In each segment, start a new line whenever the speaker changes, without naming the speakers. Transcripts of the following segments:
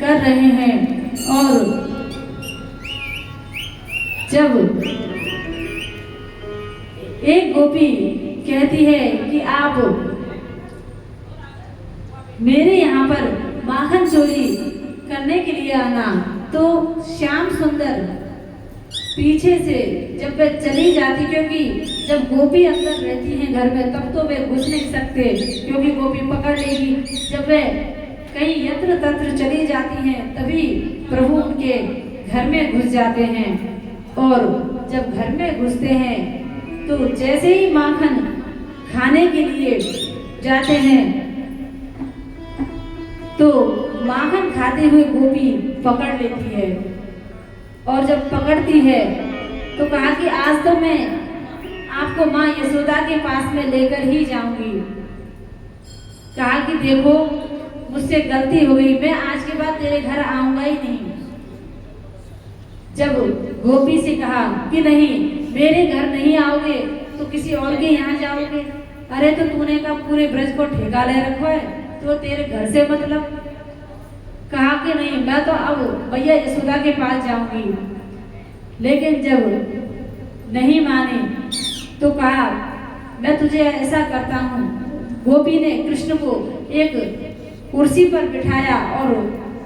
कर रहे हैं। और जब एक गोपी कहती है कि आप मेरे यहाँ पर माखन चोरी करने के लिए आना, तो श्याम सुंदर पीछे से जब वे चली जाती, क्योंकि जब गोपी अंदर रहती हैं घर में तब तो वे घुस नहीं सकते क्योंकि गोपी पकड़ लेगी। जब वे कहीं यत्र तत्र चली जाती हैं तभी प्रभु उनके घर में घुस जाते हैं। और जब घर में घुसते हैं तो जैसे ही माखन खाने के लिए जाते हैं तो माखन खाते हुए गोपी पकड़ लेती है। और जब पकड़ती है तो कहा कि आज तो मैं आपको माँ यशोदा के पास में लेकर ही जाऊंगी। कहा कि देखो मुझसे गलती हो गई, मैं आज के बाद तेरे घर आऊंगा ही नहीं। जब गोपी से कहा कि नहीं मेरे घर नहीं आओगे तो किसी और के यहाँ जाओगे। अरे तो तूने कहा पूरे ब्रज को ठेका ले रखो है, तो तेरे घर से मतलब। कहा कि नहीं मैं तो अब भैया यशोदा के पास जाऊंगी। लेकिन जब नहीं माने तो कहा मैं तुझे ऐसा करता हूँ। गोपी ने कृष्ण को एक कुर्सी पर बिठाया और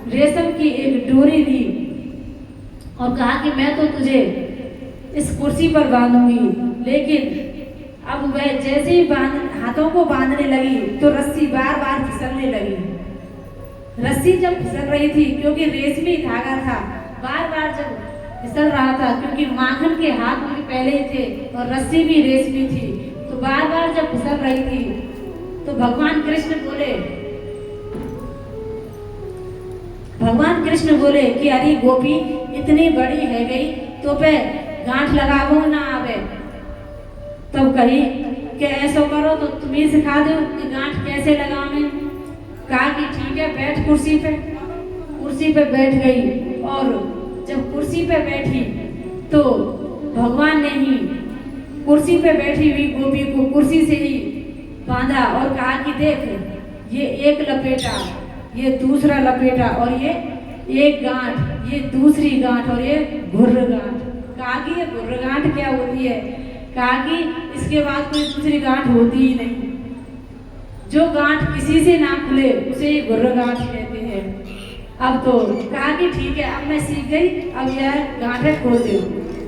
रेशम की एक डोरी दी और कहा कि मैं तो तुझे इस कुर्सी पर बांधूंगी। लेकिन अब वह जैसे ही हाथों को बांधने लगी तो रस्सी बार बार फिसलने लगी। रस्सी जब फिसल रही थी क्योंकि रेशमी धागा था, बार बार जब फिसल रहा था क्योंकि माखन के हाथ में पहले ही थे और रस्सी भी रेशमी थी, तो बार बार जब फिसल रही थी तो भगवान कृष्ण बोले कि अरे गोपी इतनी बड़ी है गई तो पे गांठ लगावो ना आवे। तब कही कि ऐसा करो तो तुम ही सिखा दो कि गांठ कैसे लगावे। कहा कि ठीक है बैठ कुर्सी पे बैठ गई। और जब कुर्सी पे बैठी तो भगवान ने ही कुर्सी पे बैठी हुई गोपी को कुर्सी से ही बांधा और कहा कि देख ये एक लपेटा, ये दूसरा लपेटा और ये एक गांठ, ये दूसरी गांठ और ये घुर्र गांठ। कहा कि ये घुर्र गांठ क्या होती है। कहा कि इसके बाद कोई दूसरी गांठ होती ही नहीं। जो गांठ किसी से ना खुले उसे ये घुर्र गांठ कहते हैं। अब तो कहा कि ठीक है अब मैं सीख गई, अब यह गांठें खोल दो।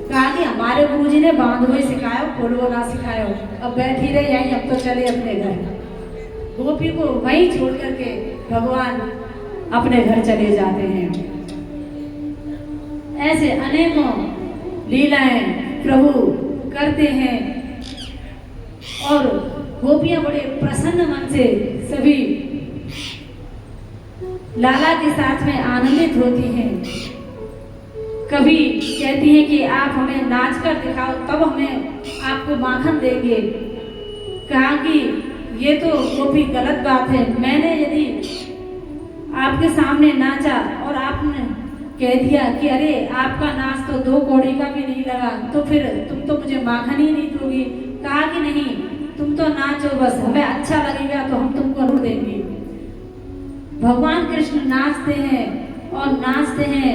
कहा कि हमारे गुरुजी ने बांधो ही सिखाया, खोलवो ना सिखाया। अब बैठी रही यहीं, अब तो चले अपने घर। गोपी को वहीं छोड़ करके भगवान अपने घर चले जाते हैं। ऐसे अनेकों लीलाएं प्रभु करते हैं और गोपियां बड़े प्रसन्न मन से सभी लाला के साथ में आनंदित होती हैं। कभी कहती हैं कि आप हमें नाच कर दिखाओ तब हमें आपको माखन देंगे। कहा कि ये तो गोपी गलत बात है। मैंने यदि आपके सामने नाचा और आपने कह दिया कि अरे आपका नाच तो 2 कौड़ी का भी नहीं लगा, तो फिर तुम तो मुझे माखन ही नहीं दोगी। कहा कि नहीं तुम तो नाचो, बस हमें अच्छा लगेगा तो हम तुमको रू देंगे। भगवान कृष्ण नाचते हैं और नाचते हैं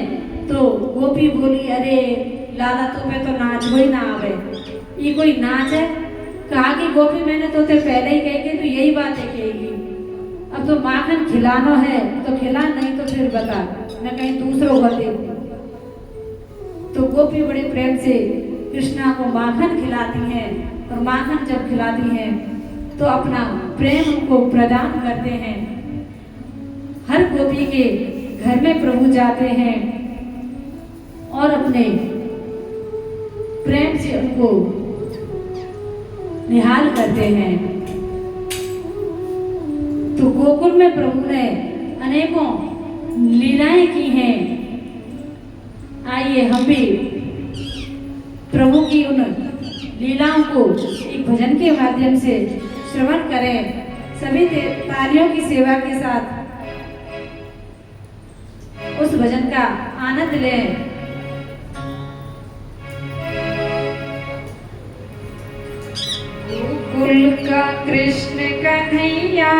तो गोपी बोली अरे लाला तुम्हें तो नाच ही ना आवे, ये कोई नाच है। कहा कि गोपी मैंने तो ते पहले ही कह के तो यही बात है कहेगी। अब तो माखन खिलाना है तो खिला, नहीं तो फिर बता मैं कहीं दूसरों को देखूं। तो गोपी बड़े प्रेम से कृष्णा को माखन खिलाती हैं और माखन जब खिलाती हैं तो अपना प्रेम उनको प्रदान करते हैं। हर गोपी के घर में प्रभु जाते हैं और अपने प्रेम से उनको निहाल करते हैं। तो गोकुल में प्रभु ने अनेकों लीलाएं की हैं। आइए हम भी प्रभु की उन लीलाओं को एक भजन के माध्यम से श्रवण करें। सभी तालियों की सेवा के साथ उस भजन का आनंद लें। गोकुल का कृष्ण कन्हैया,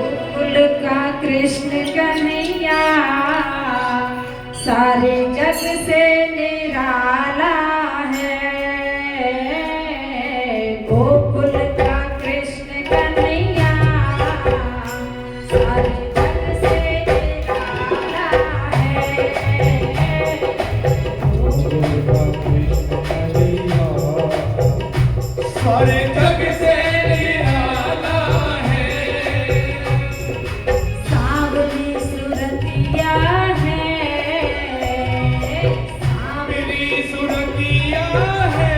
गोकुल का कृष्ण कन्हैया सारे जग से निराला है। गोकुल का कृष्ण कन्हैया सारे जग से निराला है।
गोकुल का कृष्ण कन्हैया सारे जग से निराला है।
सांवली सुरतिया है,
सांवली सुरतिया है,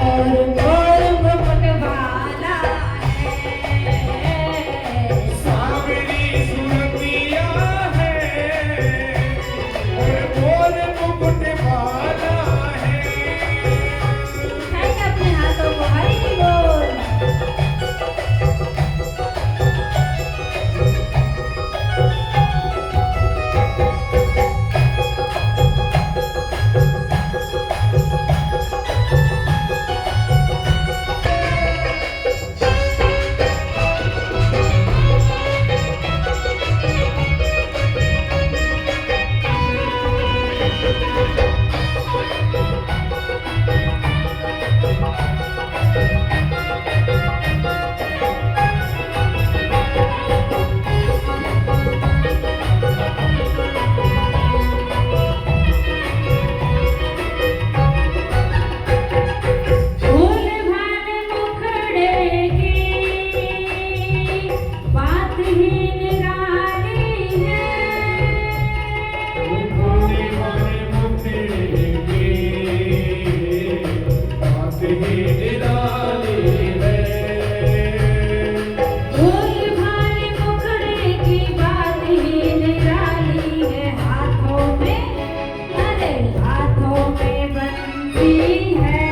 और गोर मुकुट वाला है।
सांवली सुरतिया है और गोर मुकुट वाला है।
उठाइए अपने हाथों को, हरि बोल। भोल भाल मुखड़े की बात ही निराली है।
भोले भाले मुखड़े की बात ही निराली है।
भोल भाल मुखड़े की बात ही निराली है। हाथों में, अरे हाथों में बंसी है,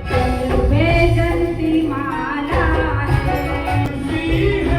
गले में जंती माला है।
बंसी है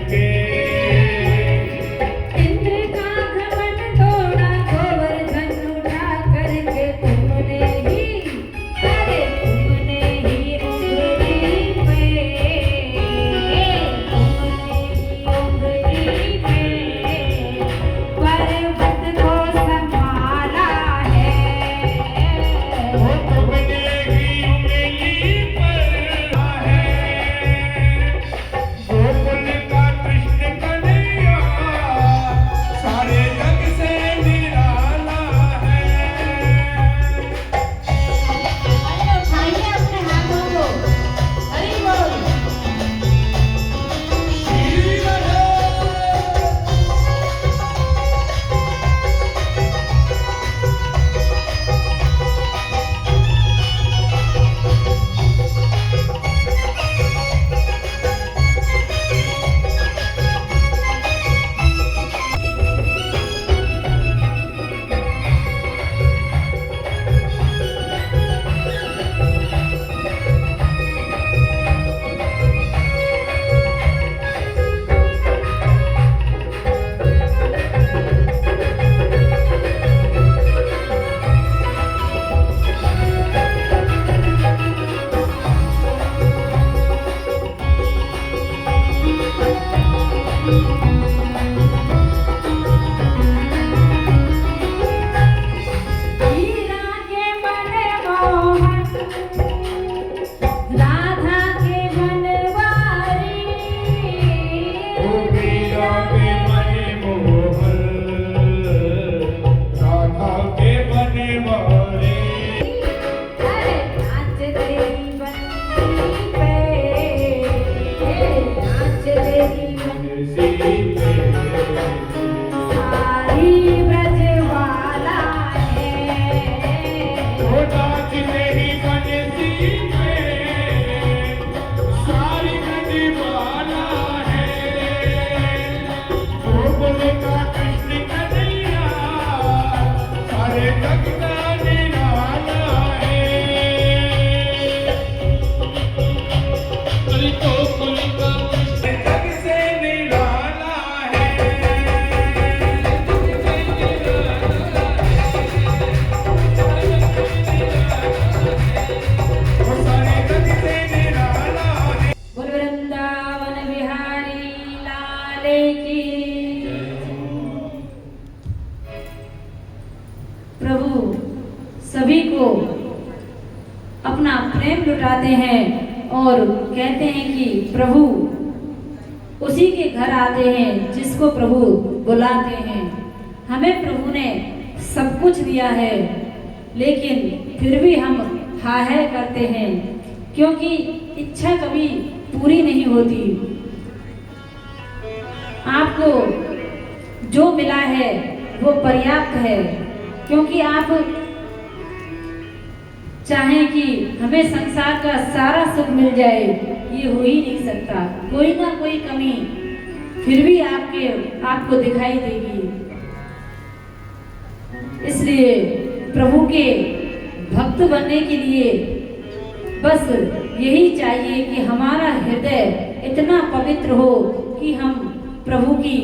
देंगे।
इंद्र का घमंड तोड़ा गोवर्धन उठा करके तुमने ही उंगली पे पर्वत को संभाला है।
वो तुमने ही उंगली पर है। गोकुल का कृष्ण कन्हैया सारे जग से निराला है।
अरे उठाइए अपने हाथों को, हरि बोल।
श्री राधे।
हीरा के मनमोहन, राधा के बनवारी।
ओ मीरा के मनमोहन, राधा के बनवारी।
अरे नाच तेरी बंसी पे, नाच तेरी
बंसी पे
सारी ब्रजवाला है।
ओ नाच तेरी बंसी पे सारी ब्रजवाला है। गोकुल का कृष्ण कन्हैया सारे जग का निराला है। अरे गोकुल का कृष्ण जग से निराला है। वो सारे जग से निराला है।
बोल वृंदावन बिहारी लाल की। प्रभु सभी को अपना प्रेम लुटाते हैं और कहते हैं कि प्रभु उसी के घर आते हैं जिसको प्रभु बुलाते हैं। हमें प्रभु ने सब कुछ दिया है, लेकिन फिर भी हम हाय करते हैं, क्योंकि इच्छा कभी पूरी नहीं होती। आपको जो मिला है वो पर्याप्त है, क्योंकि आप चाहें कि हमें संसार का सारा सुख मिल जाए, ये हो ही नहीं सकता। कोई ना कोई कमी फिर भी आपको दिखाई देगी। इसलिए प्रभु के भक्त बनने के लिए बस यही चाहिए कि हमारा हृदय इतना पवित्र हो कि हम प्रभु की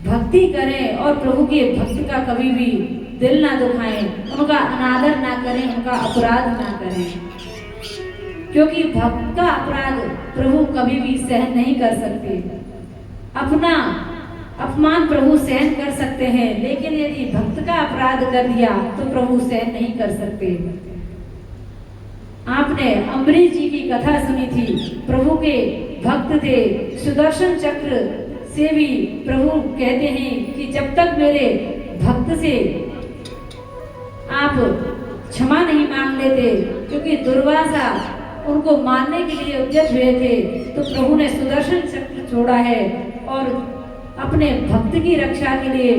भक्ति करें और प्रभु के भक्त का कभी भी दिल ना दुखाएं, उनका अनादर ना करें, उनका अपराध ना करें, क्योंकि भक्त का अपराध प्रभु कभी भी सहन नहीं कर सकते। अपना अपमान प्रभु सहन कर सकते हैं, लेकिन यदि भक्त का अपराध कर दिया तो प्रभु सहन नहीं कर सकते। आपने अम्बरीश जी की कथा सुनी थी, प्रभु के भक्त थे, सुदर्शन चक्र से भी प्रभु कहते हैं कि जब तक मेरे भक्त से आप क्षमा नहीं मांग लेते, क्योंकि दुर्वासा उनको मारने के लिए उद्यत हुए थे, तो प्रभु ने सुदर्शन चक्र छोड़ा है और अपने भक्त की रक्षा के लिए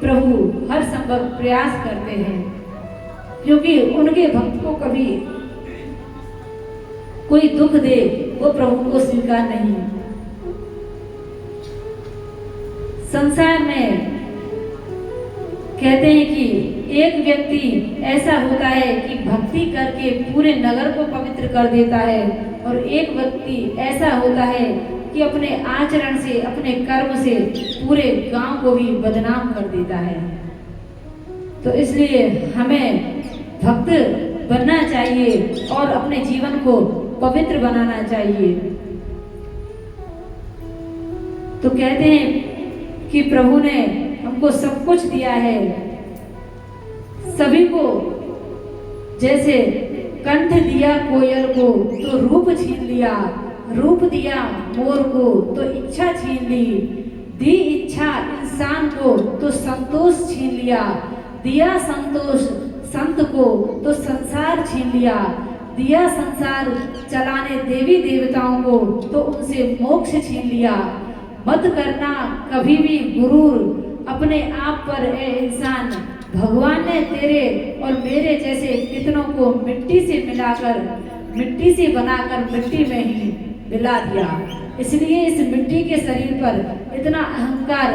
प्रभु हर संभव प्रयास करते हैं, क्योंकि उनके भक्त को कभी कोई दुख दे वो प्रभु को स्वीकार नहीं। संसार में कहते हैं कि एक व्यक्ति ऐसा होता है कि भक्ति करके पूरे नगर को पवित्र कर देता है, और एक व्यक्ति ऐसा होता है कि अपने आचरण से, अपने कर्म से पूरे गांव को भी बदनाम कर देता है। तो इसलिए हमें भक्त बनना चाहिए और अपने जीवन को पवित्र बनाना चाहिए। तो कहते हैं कि प्रभु ने हमको सब कुछ दिया है, सभी को, जैसे कंठ दिया कोयल को तो रूप छीन लिया, रूप दिया मोर को तो इच्छा छीन ली, दी इच्छा इंसान को तो संतोष छीन लिया, दिया संतोष संत को तो संसार छीन लिया, दिया संसार चलाने देवी देवताओं को तो उनसे मोक्ष छीन लिया। मत करना कभी भी गुरूर अपने आप पर ए इंसान, भगवान ने तेरे और मेरे जैसे कितनों को मिट्टी से मिलाकर, मिट्टी से बनाकर मिट्टी में ही मिला दिया। इसलिए इस मिट्टी के शरीर पर इतना अहंकार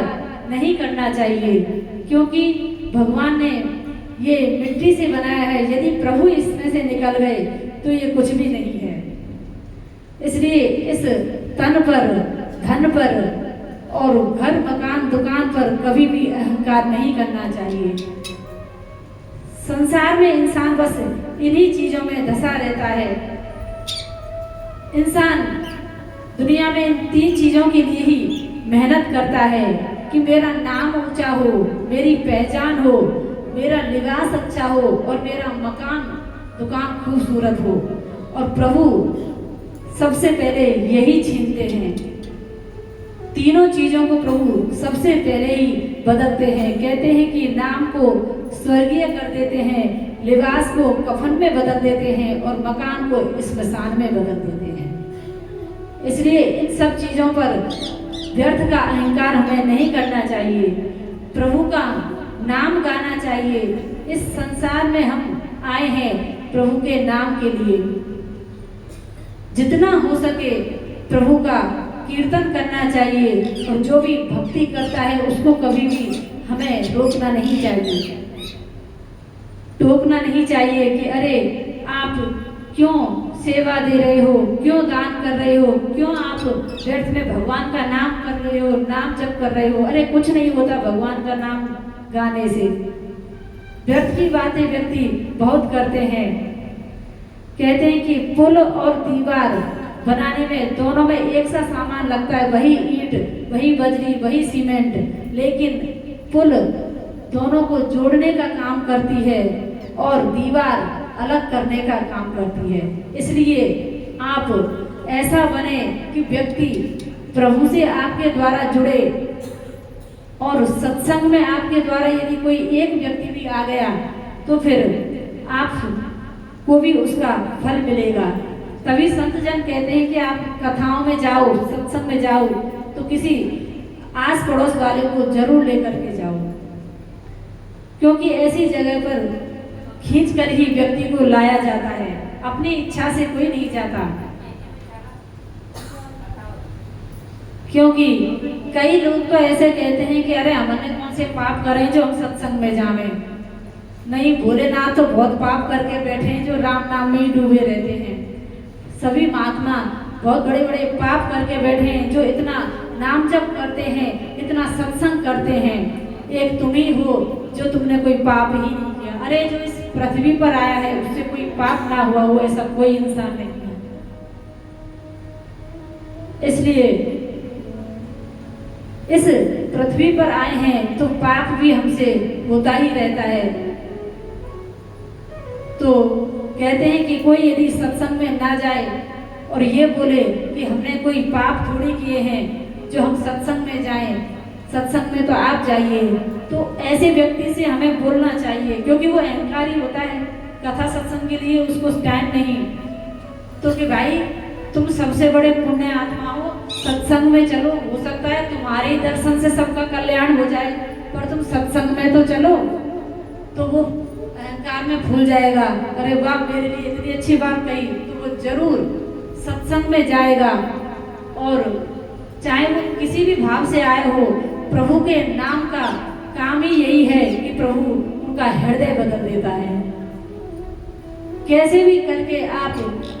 नहीं करना चाहिए, क्योंकि भगवान ने ये मिट्टी से बनाया है। यदि प्रभु इसमें से निकल गए तो ये कुछ भी नहीं है। इसलिए इस तन पर, धन पर और घर मकान दुकान पर कभी भी अहंकार नहीं करना चाहिए। संसार में इंसान बस इन्हीं चीजों में धंसा रहता है। इंसान दुनिया में इन 3 चीजों के लिए ही मेहनत करता है कि मेरा नाम ऊंचा हो, मेरी पहचान हो, मेरा लिबास अच्छा हो और मेरा मकान दुकान खूबसूरत हो। और प्रभु सबसे पहले यही छीनते हैं। तीनों चीजों को प्रभु सबसे पहले ही बदलते हैं। कहते हैं कि नाम को स्वर्गीय कर देते हैं, लिबास को कफन में बदल देते हैं और मकान को स्मशान में बदल देते हैं। इसलिए इन सब चीजों पर व्यर्थ का अहंकार हमें नहीं करना चाहिए। प्रभु का नाम गाना चाहिए। इस संसार में हम आए हैं प्रभु के नाम के लिए। जितना हो सके प्रभु का कीर्तन करना चाहिए और जो भी भक्ति करता है उसको कभी भी हमें रोकना नहीं चाहिए, टोकना नहीं चाहिए कि अरे आप क्यों सेवा दे रहे हो, क्यों दान कर रहे हो, क्यों आप व्यर्थ में भगवान का नाम कर रहे हो, नाम जप कर रहे हो। अरे कुछ नहीं होता भगवान का नाम गाने से। व्यर्थ की बातें व्यक्ति बहुत करते हैं। कहते हैं कि पुल और दीवार बनाने में दोनों में एक सा सामान लगता है, वही ईंट, वही बजरी, वही सीमेंट, लेकिन पुल दोनों को जोड़ने का काम करती है और दीवार अलग करने का काम करती है। इसलिए आप ऐसा बने कि व्यक्ति प्रभु से आपके द्वारा जुड़े और सत्संग में आपके द्वारा यदि कोई एक व्यक्ति भी आ गया तो फिर आपको भी उसका फल मिलेगा। तभी संत जन कहते हैं कि आप कथाओं में जाओ, सत्संग में जाओ तो किसी आस पड़ोस वाले को जरूर लेकर के जाओ, क्योंकि ऐसी जगह पर खींच कर ही व्यक्ति को लाया जाता है, अपनी इच्छा से कोई नहीं जाता। क्योंकि कई लोग तो ऐसे कहते हैं कि अरे हमने कौन से पाप करे जो हम सत्संग में जावे। नहीं, भोलेनाथ तो बहुत पाप करके बैठे हैं जो राम नाम में ही डूबे रहते हैं। सभी महात्मा बहुत बड़े बड़े पाप करके बैठे हैं जो इतना नाम जप करते हैं, इतना सत्संग करते हैं। एक तुम ही हो जो तुमने कोई पाप ही नहीं किया। अरे जो इस पृथ्वी पर आया है उससे कोई पाप ना हुआ हो ऐसा कोई इंसान नहीं है। इसलिए इस पृथ्वी पर आए हैं तो पाप भी हमसे होता ही रहता है। तो कहते हैं कि कोई यदि सत्संग में ना जाए और ये बोले कि हमने कोई पाप थोड़ी किए हैं जो हम सत्संग में जाएं, सत्संग में तो आप जाइए, तो ऐसे व्यक्ति से हमें बोलना चाहिए, क्योंकि वो अहंकारी होता है। कथा सत्संग के लिए उसको टाइम नहीं, तो कि भाई तुम सबसे बड़े पुण्य आत्मा हो, सत्संग में चलो, हो सकता है तुम्हारे दर्शन से सबका कल्याण हो जाए, पर तुम सत्संग में तो चलो। तो वो अहंकार में भूल जाएगा, अरे वाह मेरे लिए इतनी अच्छी बात कही, तो वो जरूर सत्संग में जाएगा। और चाहे वो किसी भी भाव से आए हो, प्रभु के नाम का काम ही यही है कि प्रभु उनका हृदय बदल देता है। कैसे भी करके आप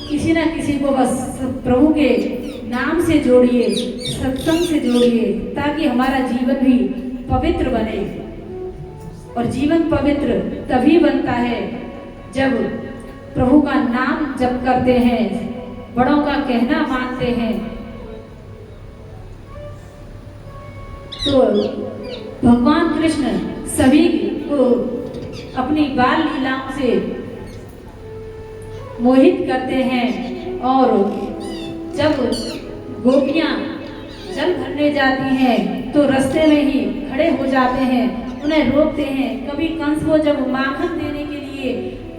किसी ना किसी को बस प्रभु के नाम से जोड़िए, सत्संग से जोड़िए, ताकि हमारा जीवन भी पवित्र बने। और जीवन पवित्र तभी बनता है जब प्रभु का नाम जप करते हैं, बड़ों का कहना मानते हैं। तो भगवान कृष्ण सभी को अपनी बाल लीलाओं से मोहित करते हैं। और जब गोपियां जल भरने जाती हैं तो रास्ते में ही खड़े हो जाते हैं, उन्हें रोकते हैं। कभी कंस को जब माखन देने के लिए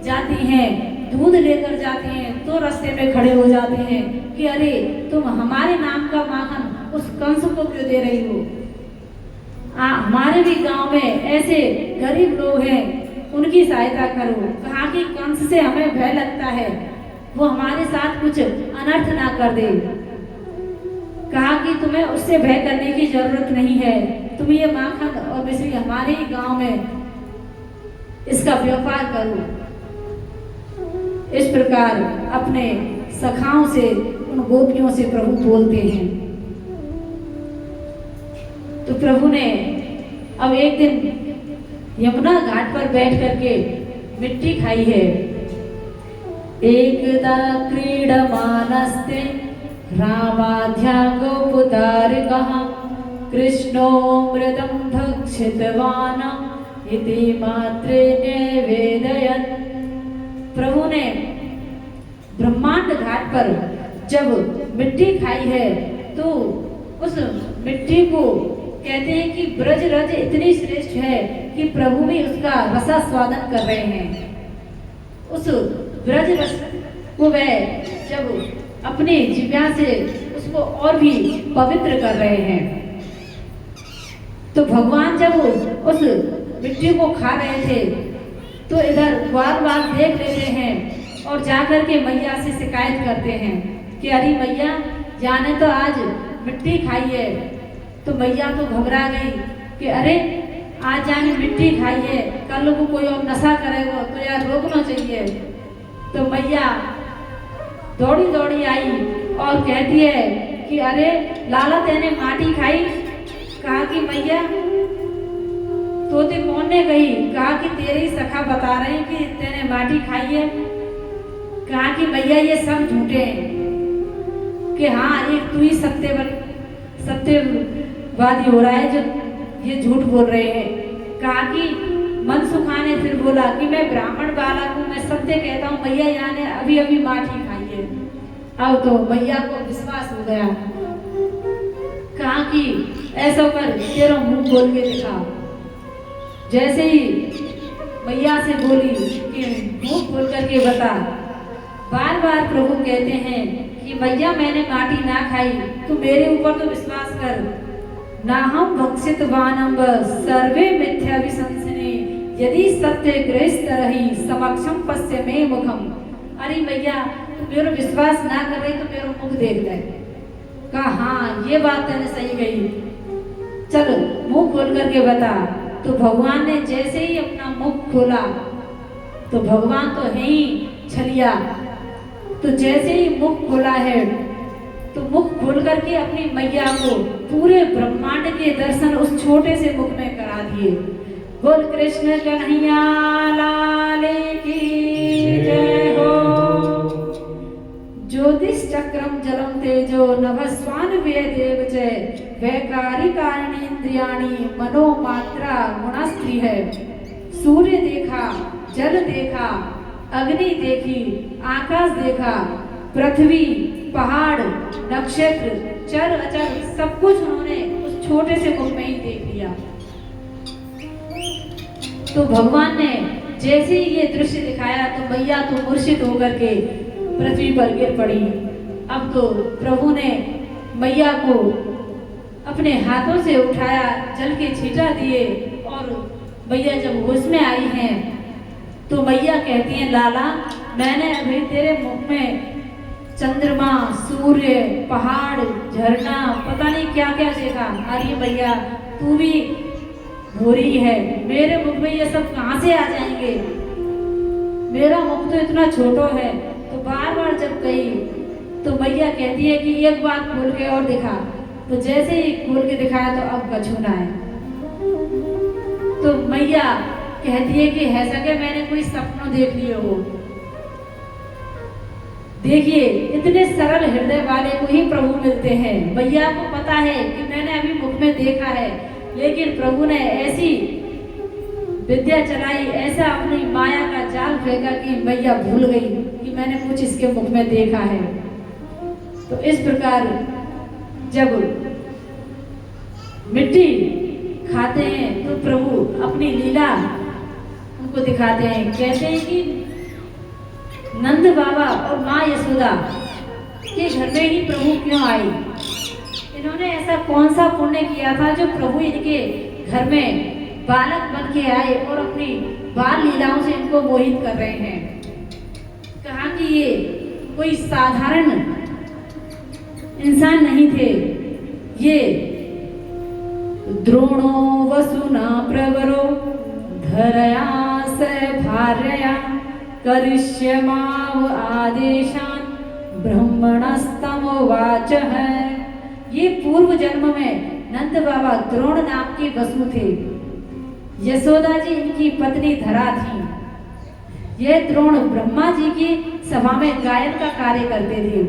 जाती हैं, दूध लेकर जाती हैं, तो रास्ते में खड़े हो जाते हैं कि अरे तुम हमारे नाम का माखन उस कंस को क्यों दे रही हो। हमारे भी गांव में ऐसे गरीब लोग हैं, उनकी सहायता करो। कहा कि कंस से हमें भय लगता है, वो हमारे साथ कुछ अनर्थ ना कर दे। कहा कि तुम्हें उससे भय करने की जरूरत नहीं है, तुम ये माखन और मिश्री हमारे ही गांव में इसका व्यापार करो। इस प्रकार अपने सखाओं से, उन गोपियों से प्रभु बोलते हैं। तो प्रभु ने अब एक दिन यमुना घाट पर बैठ करके मिट्टी खाई है। एकदा क्रीडमानस्ते रामाध्यागोपतारिकः कृष्णो मृदं भक्षितवान् इति मात्रे निवेदयत्। प्रभु ने ब्रह्मांड घाट पर जब मिट्टी खाई है तो उस मिट्टी को कहते हैं कि ब्रज रज इतनी श्रेष्ठ है कि प्रभु भी उसका रसास्वादन कर रहे हैं। उस ब्रज रस को वह जब अपने जिह्वा से उसको और भी पवित्र कर रहे हैं। तो भगवान जब उस मिट्टी को खा रहे थे तो इधर बार बार देख लेते हैं और जाकर के मैया से शिकायत करते हैं कि अरे मैया, जाने तो आज मिट्टी खाई है। तो मैया तो घबरा गई कि अरे आज जाने मिट्टी खाई है, कल को कोई और नशा करेगा तो यार रोकना चाहिए। तो मैया दौड़ी दौड़ी आई और कहती है कि अरे लाला, तेने माटी खाई। कहा कि मैया तोते कौन ने कही? कहा कि तेरे ही सखा बता रहे हैं कि तेने माटी खाई है। कहा कि मैया ये सब झूठे हैं, कि हाँ एक तू ही सत्यवादी हो रहा है जो ये झूठ बोल रहे हैं। कहा कि मनसुखा ने फिर बोला कि मैं ब्राह्मण बालक हूँ, मैं सत्य कहता हूँ, मैया यहाँ ने अभी अभी माटी खाई है। अब तो मैया को विश्वास हो गया। कहा कि ऐसा कर, तेरा मुंह खोल के दिखा। जैसे ही मैया से बोली कि मुंह खोल करके बता, बार बार प्रभु कहते हैं कि मैया मैंने माटी ना खाई, तू मेरे ऊपर तो विश्वास कर। ना हम भक्षित वानम्ब सर्वे मिथ्या विशंसने यदि सत्य गृहस्थ रही समक्षम पश्य में मुखम। अरे मैया, तू मेरा विश्वास ना कर रही तो मेरा मुख देख ले। कहा हाँ ये बात तूने सही कही, चल मुंह खोल करके बता। तो भगवान ने जैसे ही अपना मुख खोला तो भगवान तो है ही छलिया। तो जैसे ही मुख खोला है तो मुख खोल करके अपनी मैया को पूरे ब्रह्मांड के दर्शन उस छोटे से मुख में करा दिए। बोल कृष्ण कन्हैया लाल की जय हो। ज्योतिष चक्रम जलम तेजो नभस्वान वे देव जय वैकारी कारणी इंद्रियाणी मनोमात्रा गुणस्त्री है। सूर्य देखा, जल देखा, अग्नि देखी, आकाश देखा, पृथ्वी, पहाड़, नक्षत्र, चर अचर सब कुछ उन्होंने उस छोटे से मुख में ही देख लिया। तो भगवान ने जैसे ही ये दृश्य दिखाया तो मैया तो मूर्छित होकर के पृथ्वी पर गिर पड़ी। अब तो प्रभु ने मैया को अपने हाथों से उठाया, जल के छींटा दिए और मैया जब होश में आई हैं तो मैया कहती हैं लाला, मैंने अभी तेरे मुख में चंद्रमा, सूर्य, पहाड़, झरना, पता नहीं क्या क्या देखा। अरे भैया तू भी भूरी है, मेरे मुख में ये सब कहाँ से आ जाएंगे? मेरा मुख तो इतना छोटा है। तो बार बार जब कही तो मैया कहती है कि एक बार खोल के और दिखा। तो जैसे ही खोल के दिखाया तो अब कछु ना है। तो मैया कहती है कि है सके मैंने कोई सपना देख लिया हो। देखिए इतने सरल हृदय वाले को ही प्रभु मिलते हैं। मैया को पता है कि मैंने अभी मुख में देखा है, लेकिन प्रभु ने ऐसी विद्या चलाई, ऐसा अपनी माया का जाल फेंका कि मैया भूल गई कि मैंने कुछ इसके मुख में देखा है। तो इस प्रकार जब मिट्टी खाते हैं तो प्रभु अपनी लीला उनको दिखाते हैं। कहते हैं कि नंद बाबा और माँ यशोदा के घर में ही प्रभु क्यों आई? इन्होंने ऐसा कौन सा पुण्य किया था जो प्रभु इनके घर में बालक बन के आए और अपनी बाल लीलाओं से इनको मोहित कर रहे हैं। कहा कि ये कोई साधारण इंसान नहीं थे, ये द्रोणो वसुना प्रवरो धरया स भार्यया करिष्यमाव आदेशान ब्रह्मणस्तमोवाच है। ये पूर्व जन्म में नंद बाबा द्रोण नाम के वसु थे। यशोदा जी इनकी पत्नी धरा थी। ये द्रोण ब्रह्मा जी की सभा में गायन का कार्य करते थे।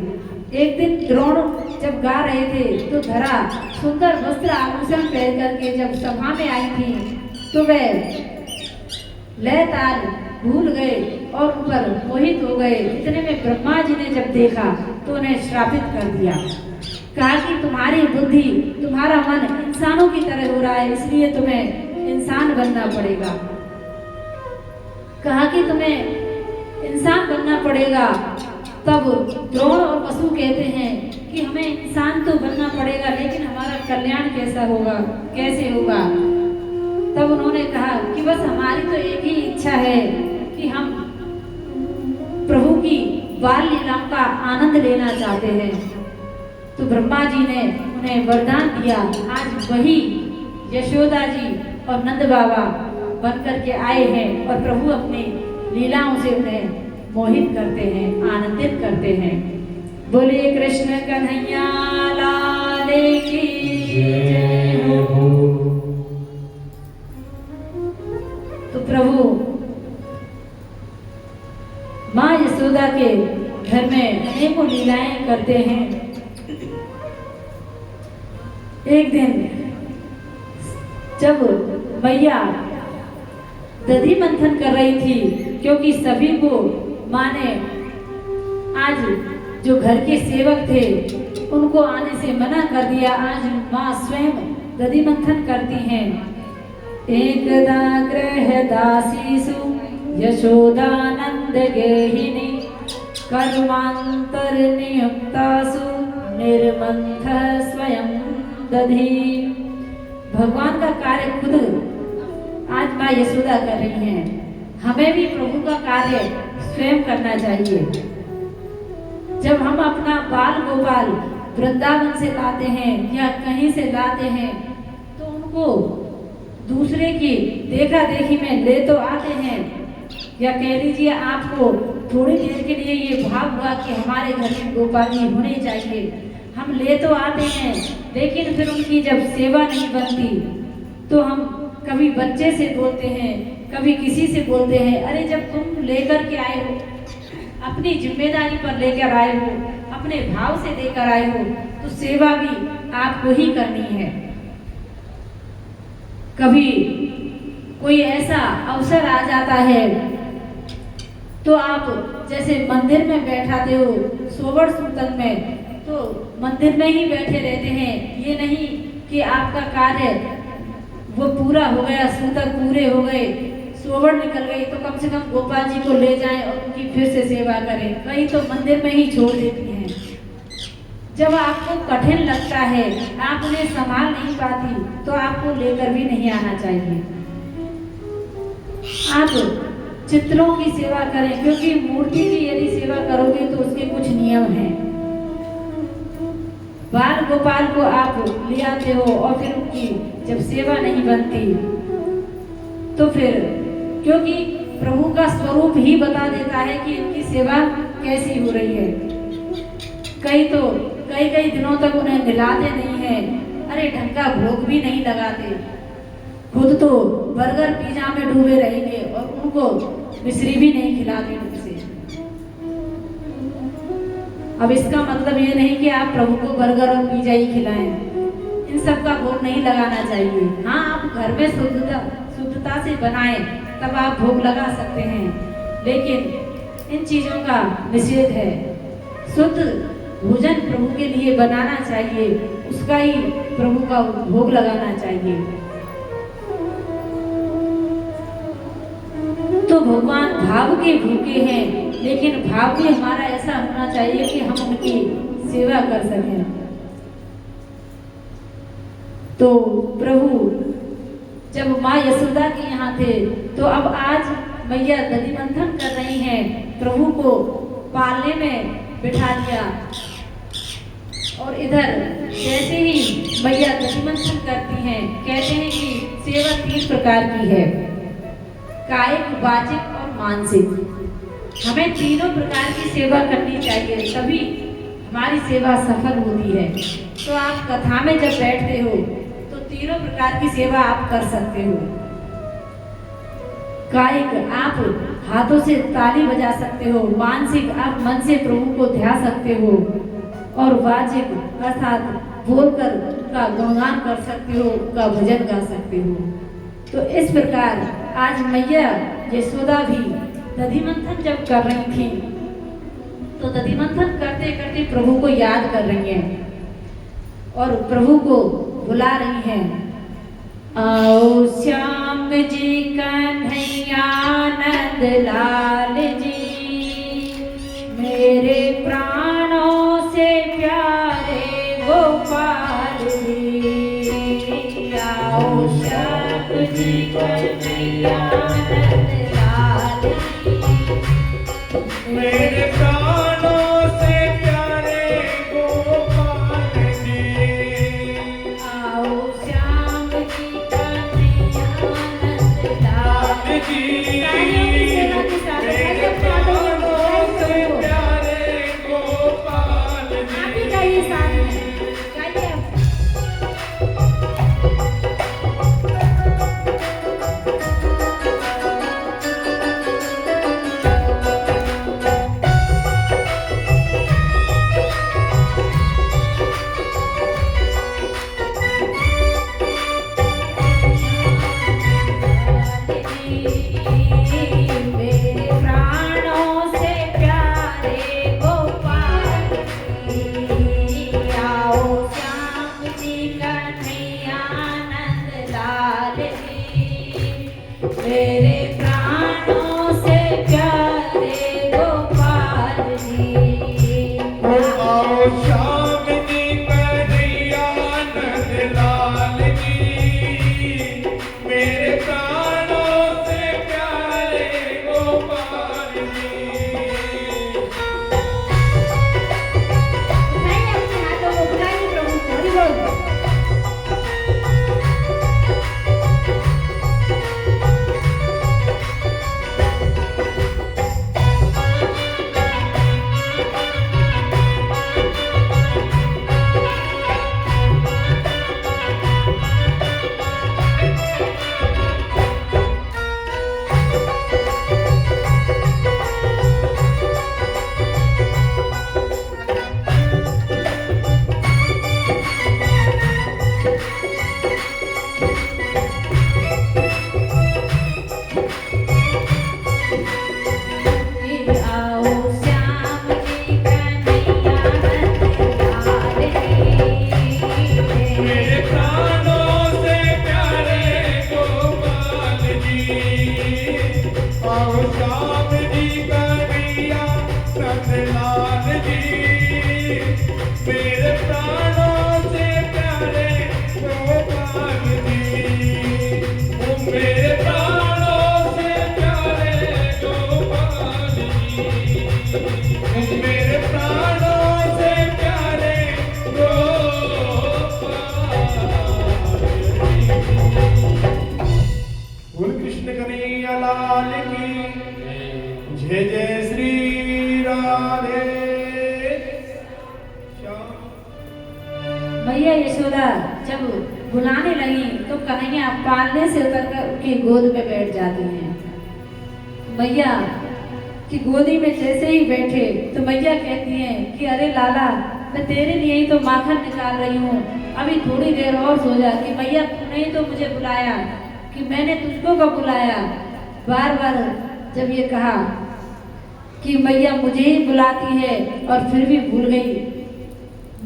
एक दिन द्रोण जब गा रहे थे तो धरा सुंदर वस्त्र आभूषण पहन करके जब सभा में आई थी तो वे लय ताल भूल गए और उन पर मोहित हो गए। इतने में ब्रह्मा जी ने जब देखा तो उन्हें श्रापित कर दिया। कहा कि तुम्हारी बुद्धि, तुम्हारा मन इंसानों की तरह हो रहा है, इसलिए तुम्हें इंसान बनना पड़ेगा। कहा कि तुम्हें इंसान बनना पड़ेगा। तब द्रोण और वसु कहते हैं कि हमें इंसान तो बनना पड़ेगा, लेकिन हमारा कल्याण कैसा होगा, कैसे होगा? तब उन्होंने कहा कि बस हमारी तो एक ही इच्छा है कि हम प्रभु की बाल लीलाओं का आनंद लेना चाहते हैं। तो ब्रह्मा जी ने उन्हें वरदान दिया। आज वही यशोदा जी और नंद बाबा बन करके आए हैं और प्रभु अपनी लीलाओं से उन्हें मोहित करते हैं, आनंदित करते हैं। बोले कृष्ण कन्हैया लाल की जय हो। तो प्रभु माँ यशोदा के घर में अनेकों लीलाएं करते हैं। एक दिन जब मैया दधि मंथन कर रही थी, क्योंकि सभी को माँ ने आज जो घर के सेवक थे उनको आने से मना कर दिया। आज माँ स्वयं दधि मंथन करती हैं। एकदा गृह दासीसु यशोदानंद गेहिनी कर्मांतर नियुक्तासु निर्मंथ स्वयं दधि। भगवान का कार्य खुद आज माँ यशोदा कर रही हैं। हमें भी प्रभु का कार्य स्वयं करना चाहिए। जब हम अपना बाल गोपाल वृंदावन से लाते हैं या कहीं से लाते हैं तो उनको दूसरे की देखा देखी में ले तो आते हैं, या कह लीजिए आपको थोड़ी देर के लिए ये भाव हुआ कि हमारे घर में गोपाली होनी चाहिए, हम ले तो आते हैं, लेकिन फिर उनकी जब सेवा नहीं बनती तो हम कभी बच्चे से बोलते हैं, कभी किसी से बोलते हैं, अरे जब तुम लेकर के आए हो, अपनी जिम्मेदारी पर लेकर आए हो, अपने भाव से लेकर आए हो, तो सेवा भी आपको ही करनी है। कभी कोई ऐसा अवसर आ जाता है तो आप जैसे मंदिर में बैठाते हो सोवड़ सूतन में, तो मंदिर में ही बैठे रहते हैं। ये नहीं कि आपका कार्य वो पूरा हो गया, सूतक पूरे हो गए, सोवड़ निकल गई, तो कम से कम गोपाल जी को ले जाएं और उनकी फिर से सेवा करें। कहीं तो मंदिर में ही छोड़ देती हैं। जब आपको कठिन लगता है, आप उन्हें संभाल नहीं पाती, तो आपको लेकर भी नहीं आना चाहिए। आप चित्रों की सेवा करें, क्योंकि मूर्ति की यदि सेवा करोगे तो उसके कुछ नियम हैं। बाल गोपाल को आप ले आते हो और फिर उनकी जब सेवा नहीं बनती तो फिर, क्योंकि प्रभु का स्वरूप ही बता देता है कि इनकी सेवा कैसी हो रही है। कई कई दिनों तक उन्हें नहलाते नहीं हैं, अरे ढंग का भोग भी नहीं लगाते, खुद तो बर्गर पिज्जा में डूबे रहेंगे और उनको मिश्री भी नहीं खिलाते ढंग से। अब इसका मतलब ये नहीं कि आप प्रभु को बर्गर और पिज्जा ही खिलाएं, इन सब का भोग नहीं लगाना चाहिए। हाँ, आप घर में शुद्धता से बनाएं, तब आप भोग लगा सकते हैं, लेकिन इन चीजों का निषेध है। शुद्ध भोजन प्रभु के लिए बनाना चाहिए, उसका ही प्रभु का भोग लगाना चाहिए। तो भगवान भाव के भूखे हैं, लेकिन भाव भी हमारा ऐसा होना चाहिए कि हम उनकी सेवा कर सकें। तो प्रभु जब माँ यशोदा के यहाँ थे, तो अब आज मैया दधि मंथन कर रही हैं, प्रभु को पालने में बिठा दिया। और इधर जैसे ही मैया दधि मंथन करती हैं, कहते हैं कि सेवा 3 प्रकार की है, कायिक, वाचिक और मानसिक। हमें तीनों प्रकार की सेवा करनी चाहिए, तभी हमारी सेवा सफल होती है। तो आप कथा में जब बैठते हो तो तीनों प्रकार की सेवा आप कर सकते हो। कायिक, आप हाथों से ताली बजा सकते हो। मानसिक, आप मन से प्रभु को ध्या सकते हो। और वाचिक अर्थात बोलकर उनका गुणगान कर सकते हो, उनका भजन गा सकते हो। तो इस प्रकार आज मैया यशोदा भी दधि मंथन जब कर रही थी, तो दधि मंथन करते करते प्रभु को याद कर रही हैं और प्रभु को बुला रही हैं। आओ श्याम जी कन्हैया नंद लाल जी, मेरे प्राणों से प्यारे गोपाल जी। आओ श्याम जी कन्हैया नंद लाल जी,
मेरे प्राणों से प्यारे गोपाल जी।
आओ श्याम जी कन्हैया नंद लाल
जी,
मेरे
प्राणों से प्यारे गोपाल
आप ही
जी।
गाइए साथ में, गाइए आप। मेरे प्राणों से प्यारे गोपाल जी, आओ श्याम जी कन्हैया नंद लाल जी, मेरे प्राणों से प्यारे गोपाल जी।
आओ श्याम जी कन्हैया नंद लाल जी, मेरे प्राणों से प्यारे गोपाल जी।
उठाइए अपने हाथों को, बुलाइए प्रभु को, हरि बोल। आओ श्याम जी कन्हैया नंद लाल जी,
मेरे प्राणों से प्यारे गोपाल जी। आओ श्याम जी कन्हैया नंद लाल जी, मेरे प्राणों से प्यारे गोपाल जी। ओ मेरे प्राणों से प्यारे गोपाल जी, ओ मेरे प्राणों से प्यारे गोपाल जी। बोल कृष्ण कन्हैया लाल की जय। जय श्री राधे।
यशोदा जब बुलाने लगी तो कन्हैया पालने से उतर कर उनकी गोद में बैठ जाती हैं। मैया की गोदी में जैसे ही बैठे तो मैया कहती हैं कि अरे लाला, मैं तेरे लिए ही तो माखन निकाल रही हूँ, अभी थोड़ी देर और सो जा। कि मैया तूने ही तो मुझे बुलाया, कि मैंने तुझको कब बुलाया। बार बार जब ये कहा कि मैया मुझे ही बुलाती है और फिर भी भूल गई।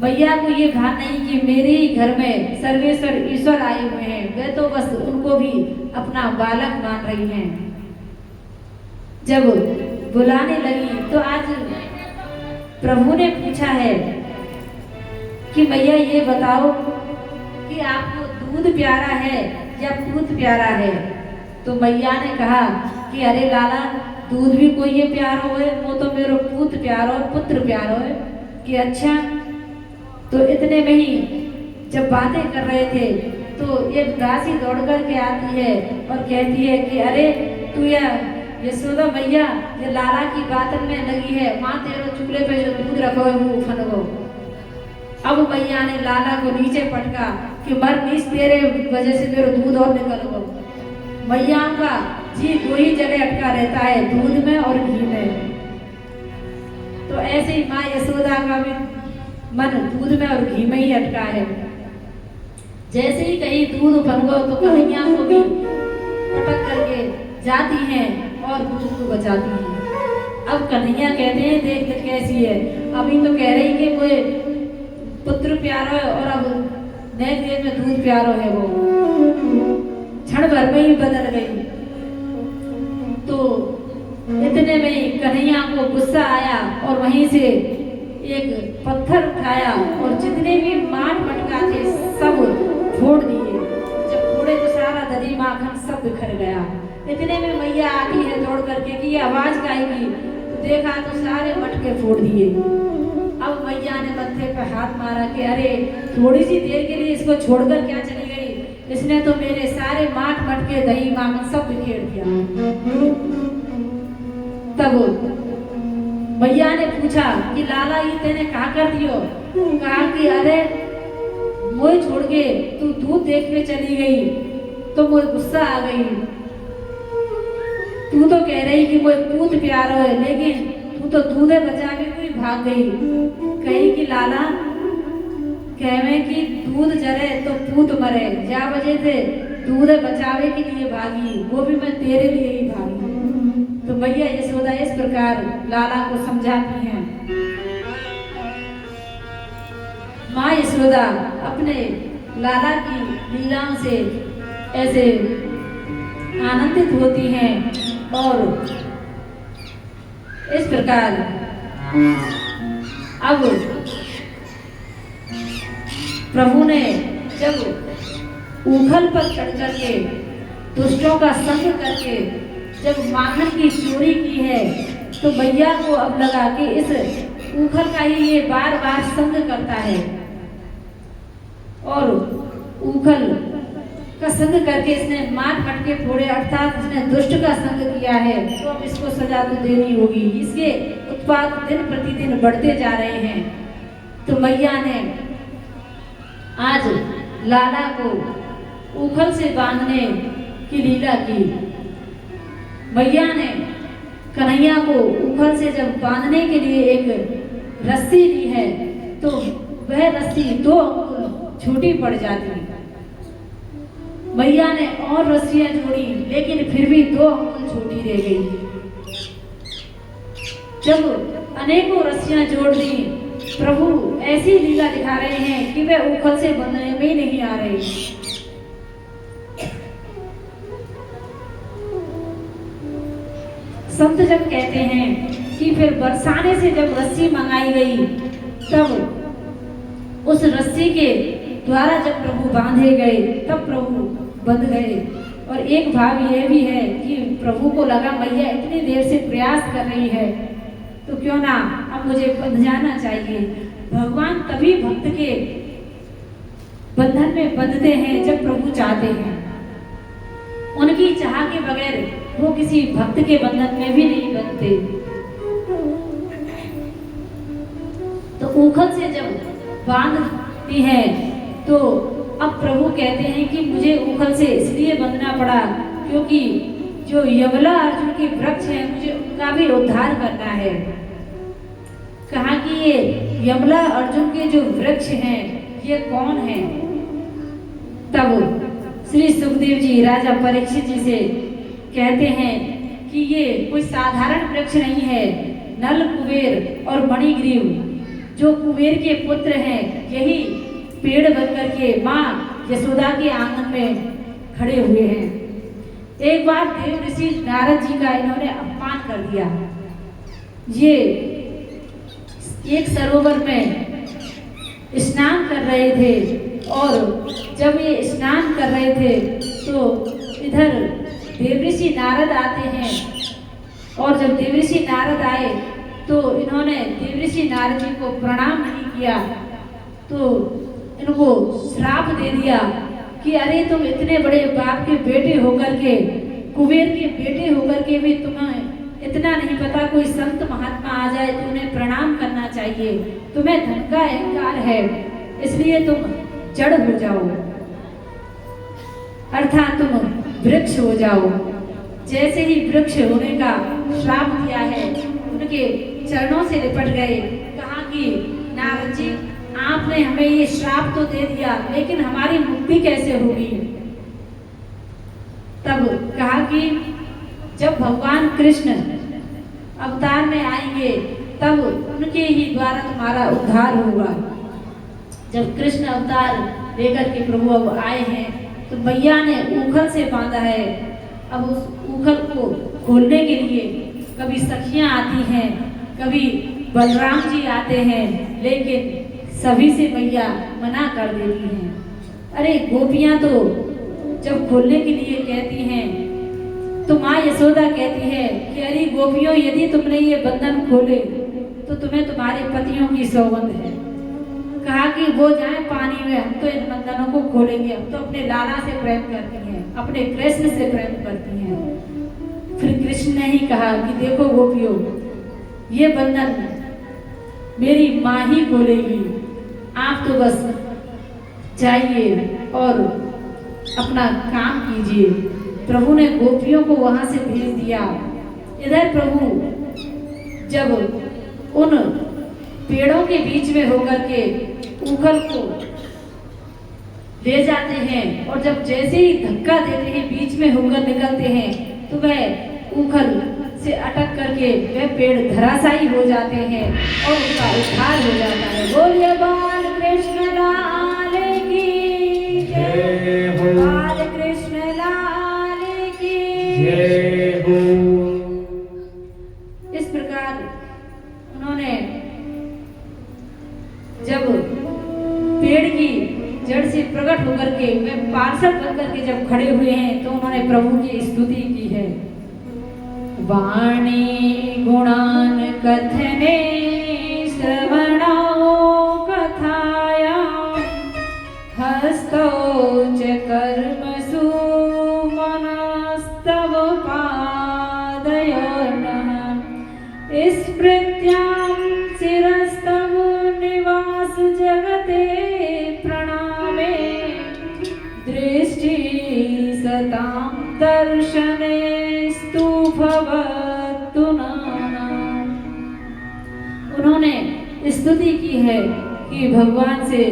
मैया को ये भान नहीं कि मेरे ही घर में सर्वेश्वर ईश्वर आए हुए हैं, वे तो बस उनको भी अपना बालक मान रही हैं। जब बुलाने लगी तो आज प्रभु ने पूछा है कि मैया ये बताओ कि आपको दूध प्यारा है या पूत प्यारा है। तो मैया ने कहा कि अरे लाला, दूध भी कोई ये प्यारो है, वो तो मेरे पूत प्यारो पुत्र प्यारो है। कि अच्छा। तो इतने में ही जब बातें कर रहे थे तो एक दासी दौड़ कर के आती है और कहती है कि अरे तू यशोदा मैया, ये लाला की बातन में लगी है, माँ तेरे चूल्हे पे जो दूध रखो है वो उफनगो। अब मैया ने लाला को नीचे पटका कि मर नीच, तेरे वजह से मेरा दूध और निकल गो। मैया का जी दो ही जगह अटका रहता है, दूध में और घी में। तो ऐसे ही माँ यशोदा का भी मन दूध में और घी में ही अटका है। जैसे ही कहीं दूध उफन गो तो कन्हैया को भी पटक करके जाती हैं और दूध को बचाती हैं। अब कन्हैया कहते हैं देख कैसी है, अभी तो कह रही कि कोई पुत्र प्यारो है और अब नए देव में दूध प्यारो है। वो क्षण भर में ही बदल गई। तो इतने में ही कन्हैया को गुस्सा आया और वहीं से एक पत्थर उठाया और जितने भी माट मटका थे सब फोड़ दिए। जब फोड़े तो सारा दही माखन सब बिखर गया। इतने में मैया आती है दौड़ करके कि ये आवाज गाएगी। तो देखा तो सारे मटके फोड़ दिए। अब मैया ने मत्थे पे हाथ मारा कि अरे थोड़ी सी देर के लिए इसको छोड़कर क्या चली गई, इसने तो मेरे सारे माट मटके दही माखन सब बिखेर दिया। तब मैया ने पूछा कि लाला ये तेने कहा कर दियो। कहा कि अरे मोए छोड़ के तू दूध देखने चली गई तो मुझे गुस्सा आ गई। तू तो कह रही कि मुझे दूध प्यारो है, लेकिन तू तो दूधे बचा के कोई भाग गई। कही कि लाला कहवे कि दूध जरे तो पूत मरे, जा वजह से दूध बचावे के लिए भागी, वो भी मैं तेरे लिए ही भागी। तो मैया यशोदा इस प्रकार लाला को समझाती हैं। माँ यशोदा अपने लाला की लीलाओं से ऐसे आनंदित होती हैं और इस प्रकार अब प्रभु ने जब ऊखल पर चढ़ करके दुष्टों का संग करके जब माखन की चोरी की है तो मैया को अब लगा कि इस ऊखल का ही ये बार बार संग करता है और ऊखल का संग करके इसने मार मटके फोड़े, अर्थात इसने दुष्ट का संग किया है। तो अब इसको सजा तो देनी होगी। इसके उत्पाद दिन प्रतिदिन बढ़ते जा रहे हैं। तो मैया ने आज लाला को ऊखल से बांधने की लीला की। मैया ने कन्हैया को ऊखल से जब बांधने के लिए एक रस्सी दी है तो वह रस्सी 2 अंगुल छोटी पड़ जाती है। मैया ने और रस्सियां जोड़ी लेकिन फिर भी 2 अंगुल छोटी रह गई। जब अनेकों रस्सियां जोड़ दी, प्रभु ऐसी लीला दिखा रहे हैं कि वे ऊखल से बंधने में ही नहीं आ रहे। संत जब कहते हैं कि फिर बरसाने से जब रस्सी मंगाई गई तब उस रस्सी के द्वारा जब प्रभु बांधे गए तब प्रभु बंध गए। और एक भाव यह भी है कि प्रभु को लगा मैया इतनी देर से प्रयास कर रही है तो क्यों ना अब मुझे बंध जाना चाहिए। भगवान तभी भक्त के बंधन में बंधते हैं जब प्रभु चाहते हैं। उनकी चाह के बगैर वो किसी भक्त के बंधन में भी नहीं बंधते। तो ऊखल से जब बांधती है तो अब प्रभु कहते हैं कि मुझे ऊखल से इसलिए बंधना पड़ा क्योंकि जो यमला अर्जुन के वृक्ष हैं मुझे उनका भी उद्धार करना है। कहा कि ये यमला अर्जुन के जो वृक्ष हैं ये कौन है? तब श्री सुखदेव जी राजा परीक्षित जी से कहते हैं कि ये कोई साधारण वृक्ष नहीं है। नल, कुबेर और मणिग्रीव जो कुबेर के पुत्र हैं यही पेड़ बनकर के माँ यशोदा के आंगन में खड़े हुए हैं। एक बार देव ऋषि नारद जी का इन्होंने अपमान कर दिया। ये एक सरोवर में स्नान कर रहे थे और जब ये स्नान कर रहे थे तो इधर देवऋषि नारद आते हैं और जब देवऋषि नारद आए तो इन्होंने देवऋषि नारद जी को प्रणाम नहीं किया तो इनको श्राप दे दिया कि अरे तुम इतने बड़े बाप के बेटे होकर के, कुबेर के बेटे होकर के भी तुम्हें इतना नहीं पता, कोई संत महात्मा आ जाए तो उन्हें प्रणाम करना चाहिए, तुम्हें धन का अहंकार है इसलिए तुम जड़ हो जाओ, अर्थात तुम वृक्ष हो जाओ। जैसे ही वृक्ष होने का श्राप दिया है उनके चरणों से लिपट गए। कहा कि नारद जी आपने हमें ये श्राप तो दे दिया लेकिन हमारी मुक्ति कैसे होगी? तब कहा कि जब भगवान कृष्ण अवतार में आएंगे तब उनके ही द्वारा तुम्हारा उद्धार होगा। जब कृष्ण अवतार लेकर के प्रभु अब आए हैं तो मैया ने ऊखल से बांधा है। अब उस ऊखल को खोलने के लिए कभी सखियां आती हैं, कभी बलराम जी आते हैं, लेकिन सभी से मैया मना कर देती हैं। अरे गोपियां तो जब खोलने के लिए कहती हैं तो माँ यशोदा कहती है कि अरे गोपियों यदि तुमने ये बंधन खोले तो तुम्हें तुम्हारे पतियों की सौगंध है। कहा कि वो जाए पानी में, हम तो इन बंधनों को खोलेंगे, हम तो अपने लाला से प्रेम करती हैं, अपने कृष्ण से प्रेम करती हैं। फिर कृष्ण ने ही कहा कि देखो गोपियों ये बंधन मेरी माँ ही खोलेगी, आप तो बस जाइए और अपना काम कीजिए। प्रभु ने गोपियों को वहां से भेज दिया। इधर प्रभु जब उन पेड़ों के बीच में होकर के ऊखल को ले जाते हैं और जब जैसे ही धक्का देते हैं बीच में होकर निकलते हैं तो वह ऊखल से अटक करके वह पेड़ धराशायी हो जाते हैं और उनका उद्धार हो जाता है। बोलिए बाल कृष्ण लाल की जय, बाल कृष्ण लाल की जय हो। इस प्रकार उन्होंने जब पेड़ की जड़ से प्रकट होकर के वे पार्षद बनकर के जब खड़े हुए हैं तो उन्होंने प्रभु की स्तुति की है। वाणी गुणान कथने श्रवणो कथाया हस्तौ च कर्मसु मनस्तव पादयोर्नः स्मृत्यां शिरस्तव निवास जगते प्रणामे दृष्टि सतां दर्शनेस्तु भवतु नाम। उन्होंने स्तुति की है कि भगवान से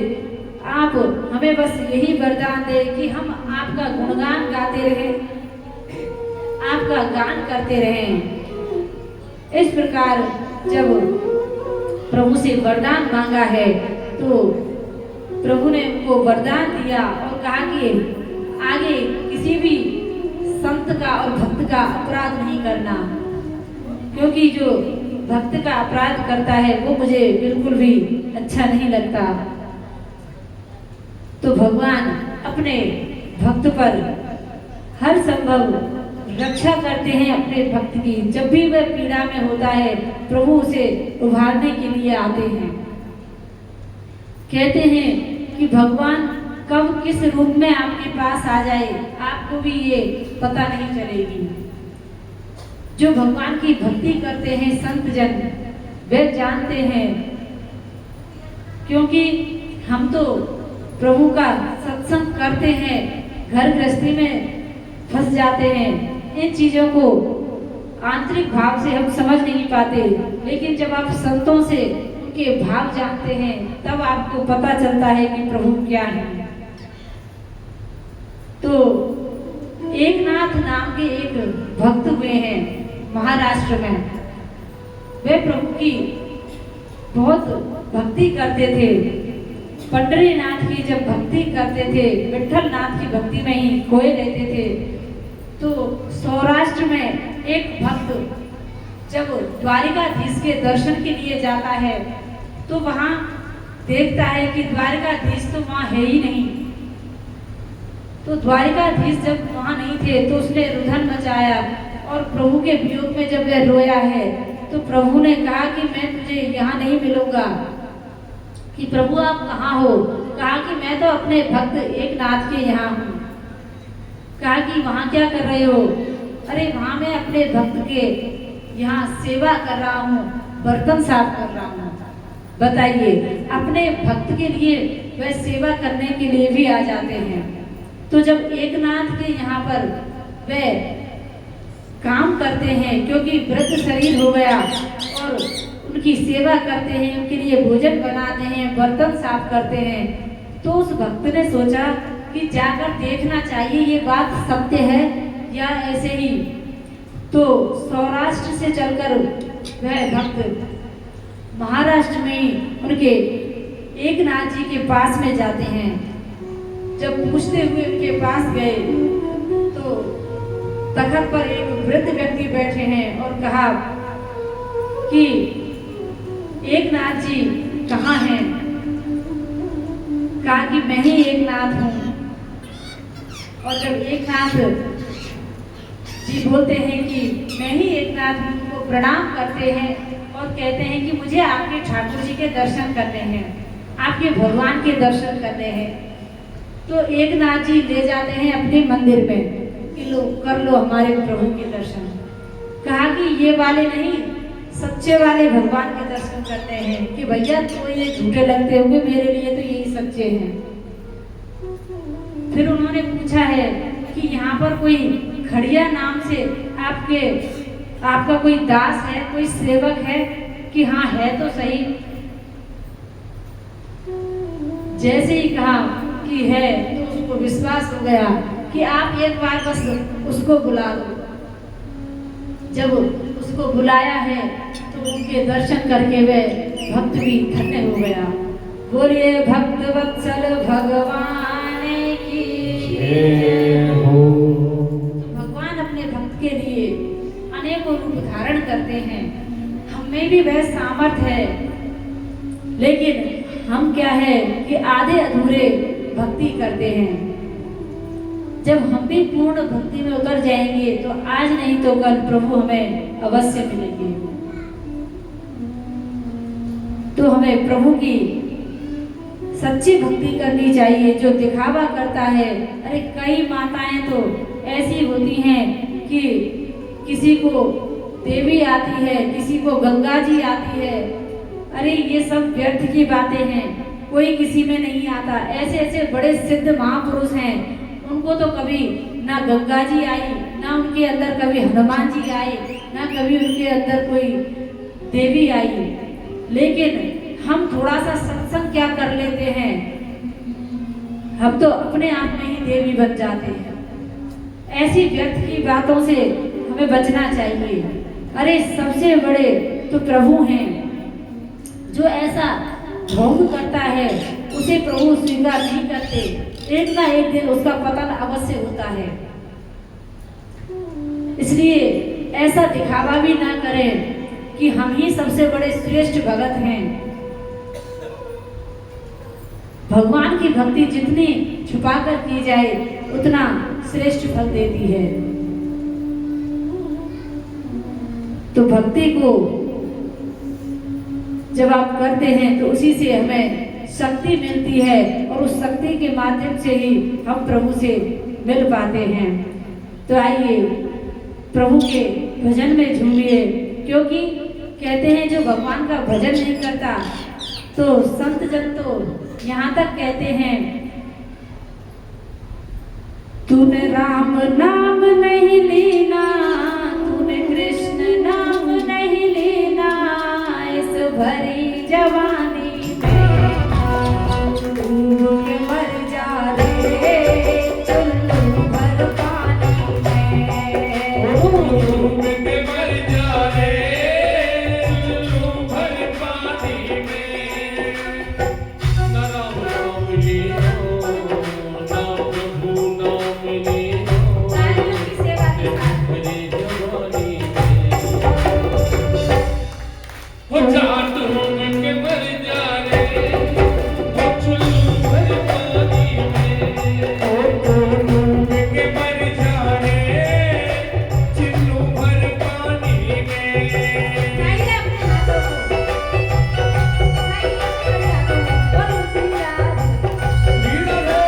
आप हमें बस यही वरदान दे कि हम आपका गुणगान गाते रहें, आपका गान करते रहें। इस प्रकार जब प्रभु से वरदान मांगा है तो प्रभु ने उनको वरदान दिया और कहा कि आगे किसी भी संत का और भक्त का अपराध नहीं करना, क्योंकि जो भक्त का अपराध करता है वो मुझे बिल्कुल भी अच्छा नहीं लगता। तो भगवान अपने भक्त पर हर संभव रक्षा करते हैं अपने भक्त की। जब भी वह पीड़ा में होता है प्रभु उसे उभारने के लिए आते हैं। कहते हैं कि भगवान कब किस रूप में आपके पास आ जाए आपको भी ये पता नहीं चलेगी। जो भगवान की भक्ति करते हैं संत जन वे जानते हैं, क्योंकि हम तो प्रभु का सत्संग करते हैं, घर गृहस्थी में फंस जाते हैं। इन चीजों को आंतरिक भाव से हम समझ नहीं पाते, लेकिन जब आप संतों से उनके भाव जानते हैं तब आपको पता चलता है कि प्रभु क्या है। तो एकनाथ नाम के एक भक्त हुए हैं महाराष्ट्र में। वे प्रभु की बहुत भक्ति करते थे। पंडरीनाथ की जब भक्ति करते थे, विठल नाथ की भक्ति में ही खोए रहते थे। तो सौराष्ट्र में एक भक्त जब द्वारिकाधीश के दर्शन के लिए जाता है तो वहां देखता है कि द्वारिकाधीश तो वहां है ही नहीं। तो द्वारिकाधीश जब वहां नहीं थे तो उसने रुदन मचाया और प्रभु के वियोग में जब वह रोया है तो प्रभु ने कहा कि मैं तुझे यहाँ नहीं मिलूंगा। कि प्रभु आप कहाँ हो? कहा कि मैं तो अपने भक्त एकनाथ के यहाँ हूँ। कहा कि वहाँ क्या कर रहे हो? अरे वहाँ मैं अपने भक्त के यहाँ सेवा कर रहा हूँ, बर्तन साफ कर रहा हूँ। बताइए, अपने भक्त के लिए वह सेवा करने के लिए भी आ जाते हैं। तो जब एकनाथ के यहाँ पर वह काम करते हैं, क्योंकि वृद्ध शरीर हो गया, और उनकी सेवा करते हैं, उनके लिए भोजन बनाते हैं, बर्तन साफ करते हैं, तो उस भक्त ने सोचा कि जाकर देखना चाहिए ये बात सत्य है या ऐसे ही। तो सौराष्ट्र से चलकर वह भक्त महाराष्ट्र में ही उनके एकनाथ जी के पास में जाते हैं। जब पूछते हुए उनके पास गए तो तखत पर एक वृद्ध व्यक्ति बैठे हैं और कहा कि एकनाथ जी कहाँ हैं? कहा कि मैं ही एकनाथ हूँ। और जब एकनाथ जी बोलते हैं कि मैं ही एकनाथ हूँ, उनको प्रणाम करते हैं और कहते हैं कि मुझे आपके ठाकुर जी के दर्शन करने हैं, आपके भगवान के दर्शन करने हैं। तो एकनाथ जी ले जाते हैं अपने मंदिर में कि लो कर लो हमारे प्रभु के दर्शन। कहा कि ये वाले नहीं, सच्चे वाले भगवान के दर्शन करते हैं। कि भैया तो ये झूठे लगते होंगे, मेरे लिए तो यही सच्चे हैं। फिर उन्होंने पूछा है कि यहाँ पर कोई खड़िया नाम से आपका कोई दास है, कोई सेवक है? कि हाँ है तो सही। जैसे ही कहा कि है तो उसको विश्वास हो गया कि आप एक बार बस उसको बुला लो। जब उसको बुलाया है तो उनके दर्शन करके वह भक्त भी धन्य हो गया। बोलिए भक्त वत्सल भगवान की जय हो। तो भगवान अपने भक्त के लिए अनेकों रूप धारण करते हैं। हमें भी वह सामर्थ है, लेकिन हम क्या है कि आधे अधूरे भक्ति करते हैं। जब हम भी पूर्ण भक्ति में उतर जाएंगे तो आज नहीं तो कल प्रभु हमें अवश्य मिलेंगे। तो हमें प्रभु की सच्ची भक्ति करनी चाहिए। जो दिखावा करता है, अरे कई माताएं तो ऐसी होती हैं कि किसी को देवी आती है, किसी को गंगा जी आती है। अरे ये सब व्यर्थ की बातें हैं, कोई किसी में नहीं आता। ऐसे ऐसे बड़े सिद्ध महापुरुष हैं, उनको तो कभी ना गंगा जी आई, ना उनके अंदर कभी हनुमान जी आए, ना कभी उनके अंदर कोई देवी आई। लेकिन हम थोड़ा सा सत्संग क्या कर लेते हैं, हम तो अपने आप में ही देवी बन जाते हैं। ऐसी व्यर्थ की बातों से हमें बचना चाहिए। अरे सबसे बड़े तो प्रभु हैं। जो ऐसा ढोंग करता है उसे प्रभु स्वीकार नहीं करते। एक ना एक दिन उसका पतन अवश्य होता है। इसलिए ऐसा दिखावा भी ना करें कि हम ही सबसे बड़े श्रेष्ठ भगत हैं। भगवान की भक्ति जितनी छुपाकर की जाए उतना श्रेष्ठ फल देती है। तो भक्ति को जब आप करते हैं तो उसी से हमें शक्ति मिलती है और उस शक्ति के माध्यम से ही हम प्रभु से मिल पाते हैं। तो आइए प्रभु के भजन में झूमिए, क्योंकि कहते हैं जो भगवान का भजन नहीं करता तो संत जन तो यहाँ तक कहते हैं तूने राम नाम नहीं लेना, तूने कृष्ण नाम नहीं लेना, इस भरी जवानी में डूब के मर जा रे चुल्लू भर पानी में।
डूब के मर जा रे चुल्लू भर पानी में। ना राम नाम लीनो, ना प्रभु नाम लीनो,
नारियों की सेवा के साथ
भरी जवानी में। हो जा डूब के मर जा रे वो चुल्लू भर पानी में। डूब के मर जा रे चुल्लू भर पानी में।
चाहिए अपने हाथों को, चाहिए अपने हाथों को, बोलो श्री राम।
लीला रे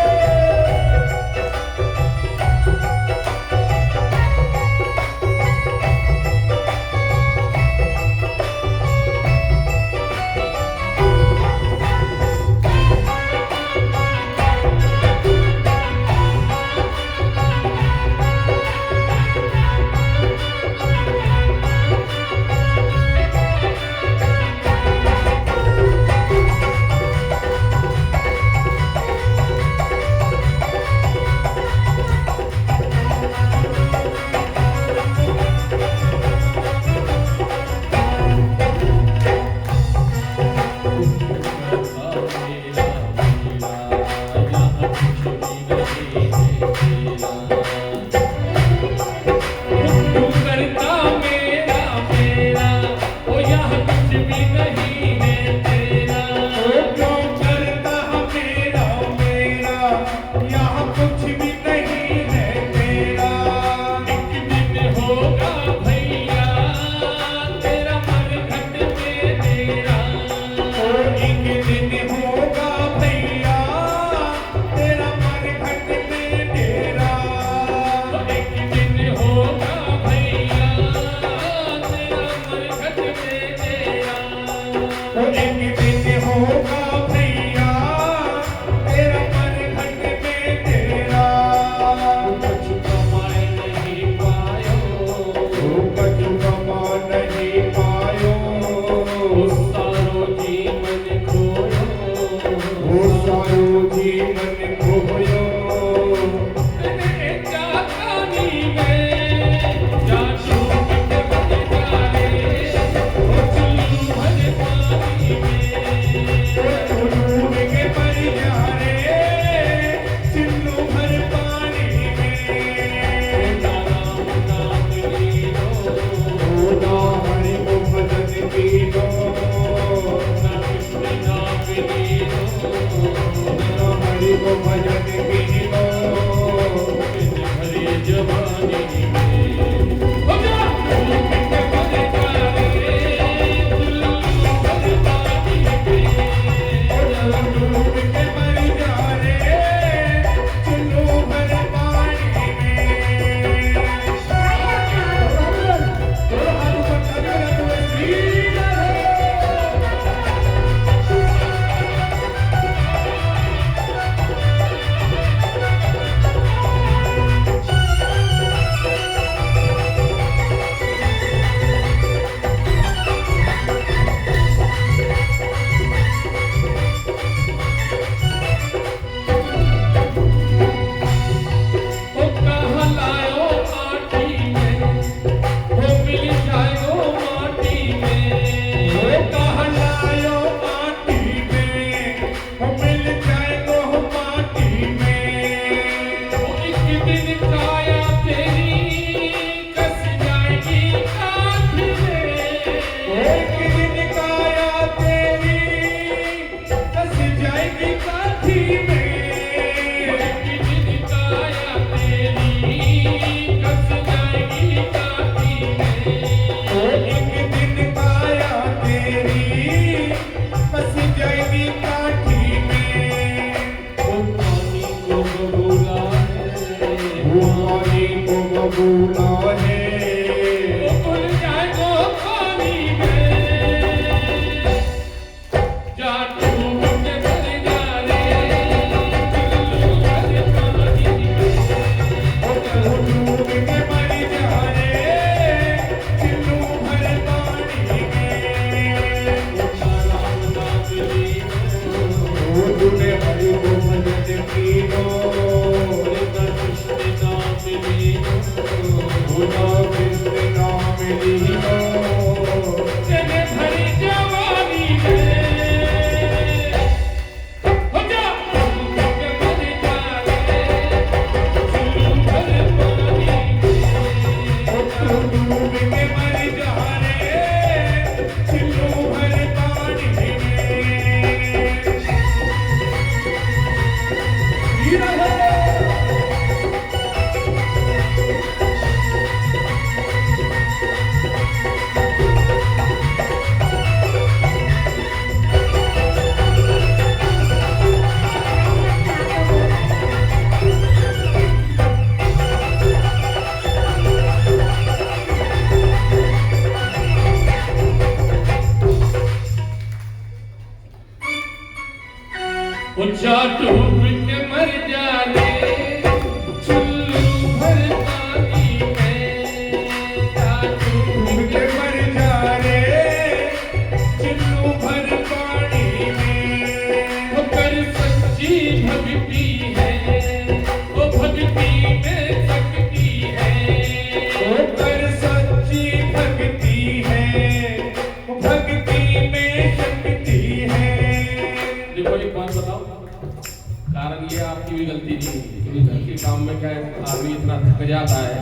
में क्या है, आदमी इतना थक जाता है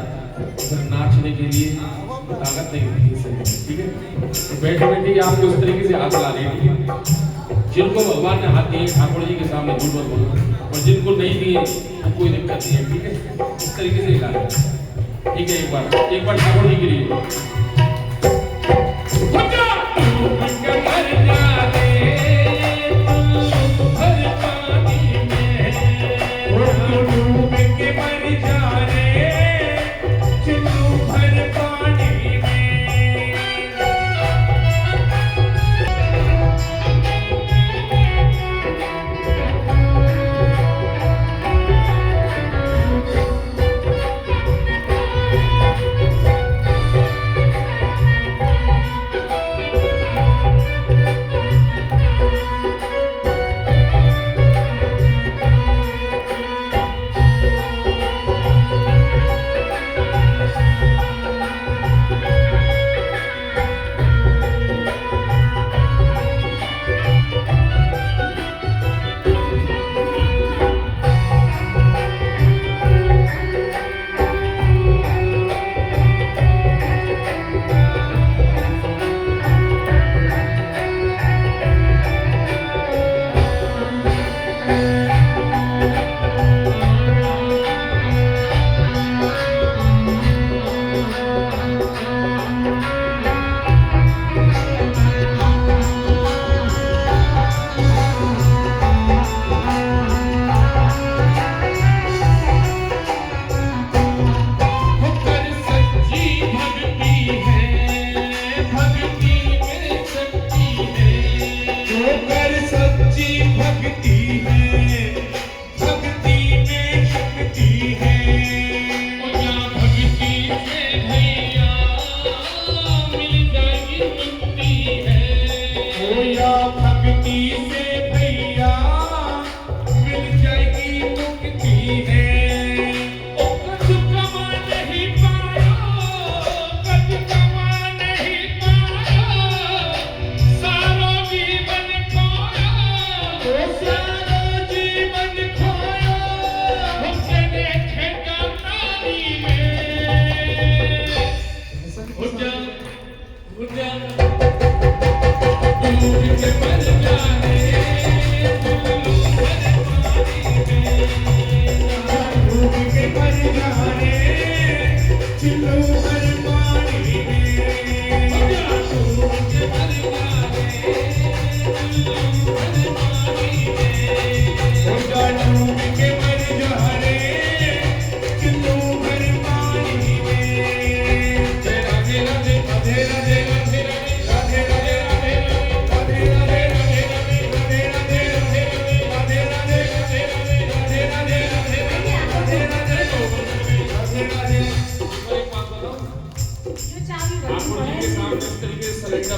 फिर नाचने के लिए ताकत नहीं होती है, ठीक है। तो बैठे बैठे ही आपको इस तरीके से हाथ ला लेनी है। जिनको भगवान ने हाथ दिए ठाकुर जी के सामने झूठ मत बोलो, और जिनको नहीं दिए तो कोई दिक्कत नहीं है, ठीक है। इस तरीके से हिला लेना, ठीक है। एक बार ठाकुर जी के लिए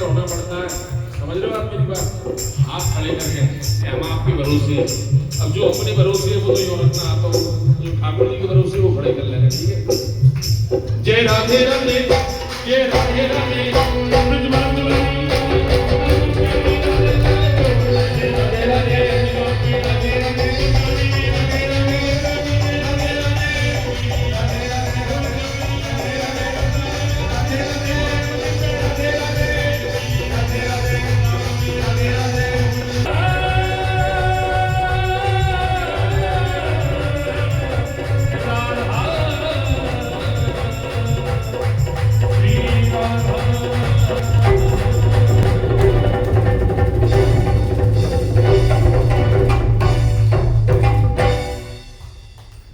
होना पड़ता है, समझ रहे हो आप मेरी बात। हाथ खड़े करके हम आपके भरोसे, अब जो अपने भरोसे है वो तो यूं रखना आता हो, जो ठाकुर जी के भरोसे वो खड़े कर लेना, ठीक है। जय राधे राधे, जय राधे राधे,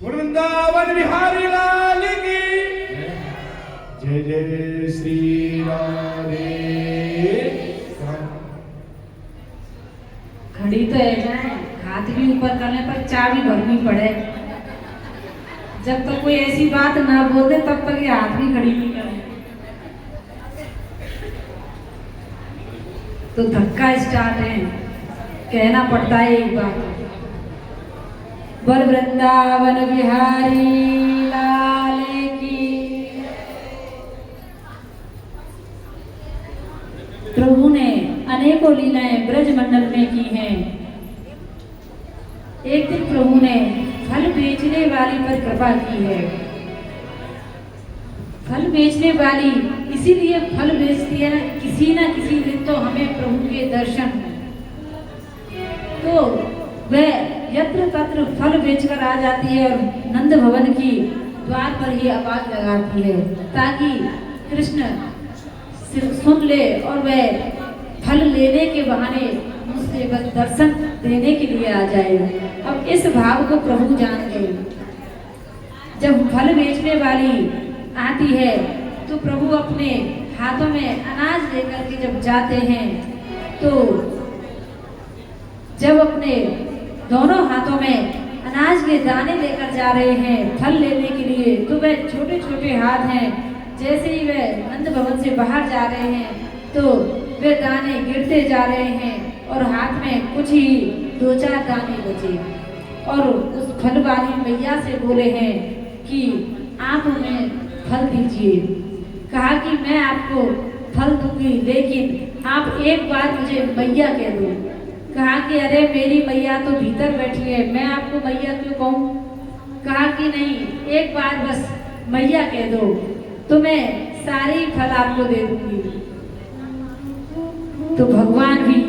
वृंदावन बिहारी लाल की जय जय श्री राधे।
घड़ी तो ऐसा है, हाथ भी ऊपर करने पर चाबी भरनी पड़े। जब तक कोई ऐसी बात ना बोल दे तब तक ये हाथ भी खड़ी नहीं करे। तो धक्का स्टार्ट है, कहना पड़ता है एक बार। बर वृंदावन बिहारी लाल की। प्रभु ने अनेकों लीलाएं ब्रज मंडल में की हैं। एक दिन प्रभु ने फल बेच बेचने वाली पर कृपा की है। फल बेचने वाली इसीलिए फल बेचती है ना किसी दिन तो हमें प्रभु के दर्शन, तो वह यत्र तत्र फल बेचकर आ जाती है और नंद भवन की द्वार पर ही आवाज लगाती है ताकि कृष्ण सुन ले और वह फल लेने के बहाने मुझसे बस दर्शन देने के लिए आ जाए। अब इस भाव को प्रभु जान गए। जब फल बेचने वाली आती है तो प्रभु अपने हाथों में अनाज लेकर के जब जाते हैं तो जब अपने दोनों हाथों में अनाज के दाने लेकर जा रहे हैं फल लेने के लिए, तो वह छोटे छोटे हाथ हैं। जैसे ही वह नंद भवन से बाहर जा रहे हैं तो वे दाने गिरते जा रहे हैं और हाथ में कुछ ही 2-4 दाने बचे और उस फल वाली मैया से बोले हैं कि आप हमें फल दीजिए। कहा कि मैं आपको फल दूंगी लेकिन आप एक बार मुझे मैया कह दो। कहा कि अरे मेरी मैया तो भीतर बैठी है, मैं आपको मैया क्यों कहूँ। कहा कि नहीं, एक बार बस मैया कह दो तो मैं सारे फल आपको दे दूंगी। तो भगवान भी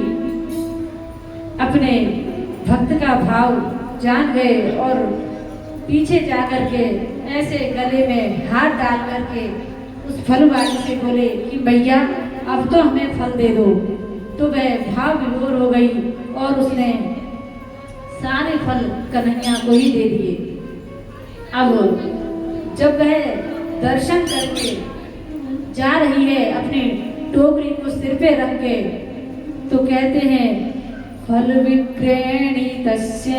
अपने भक्त का भाव जान गए और पीछे जाकर के ऐसे गले में हाथ डाल करके उस फल वाली से बोले कि भैया अब तो हमें फल दे दो। तो वह भाव विभोर हो गई और उसने सारे फल कन्हैया को ही दे दिए। अब जब वह दर्शन करके जा रही है अपनी टोकरी को सिर पे रख के, तो कहते हैं फल विक्रयणी तस्य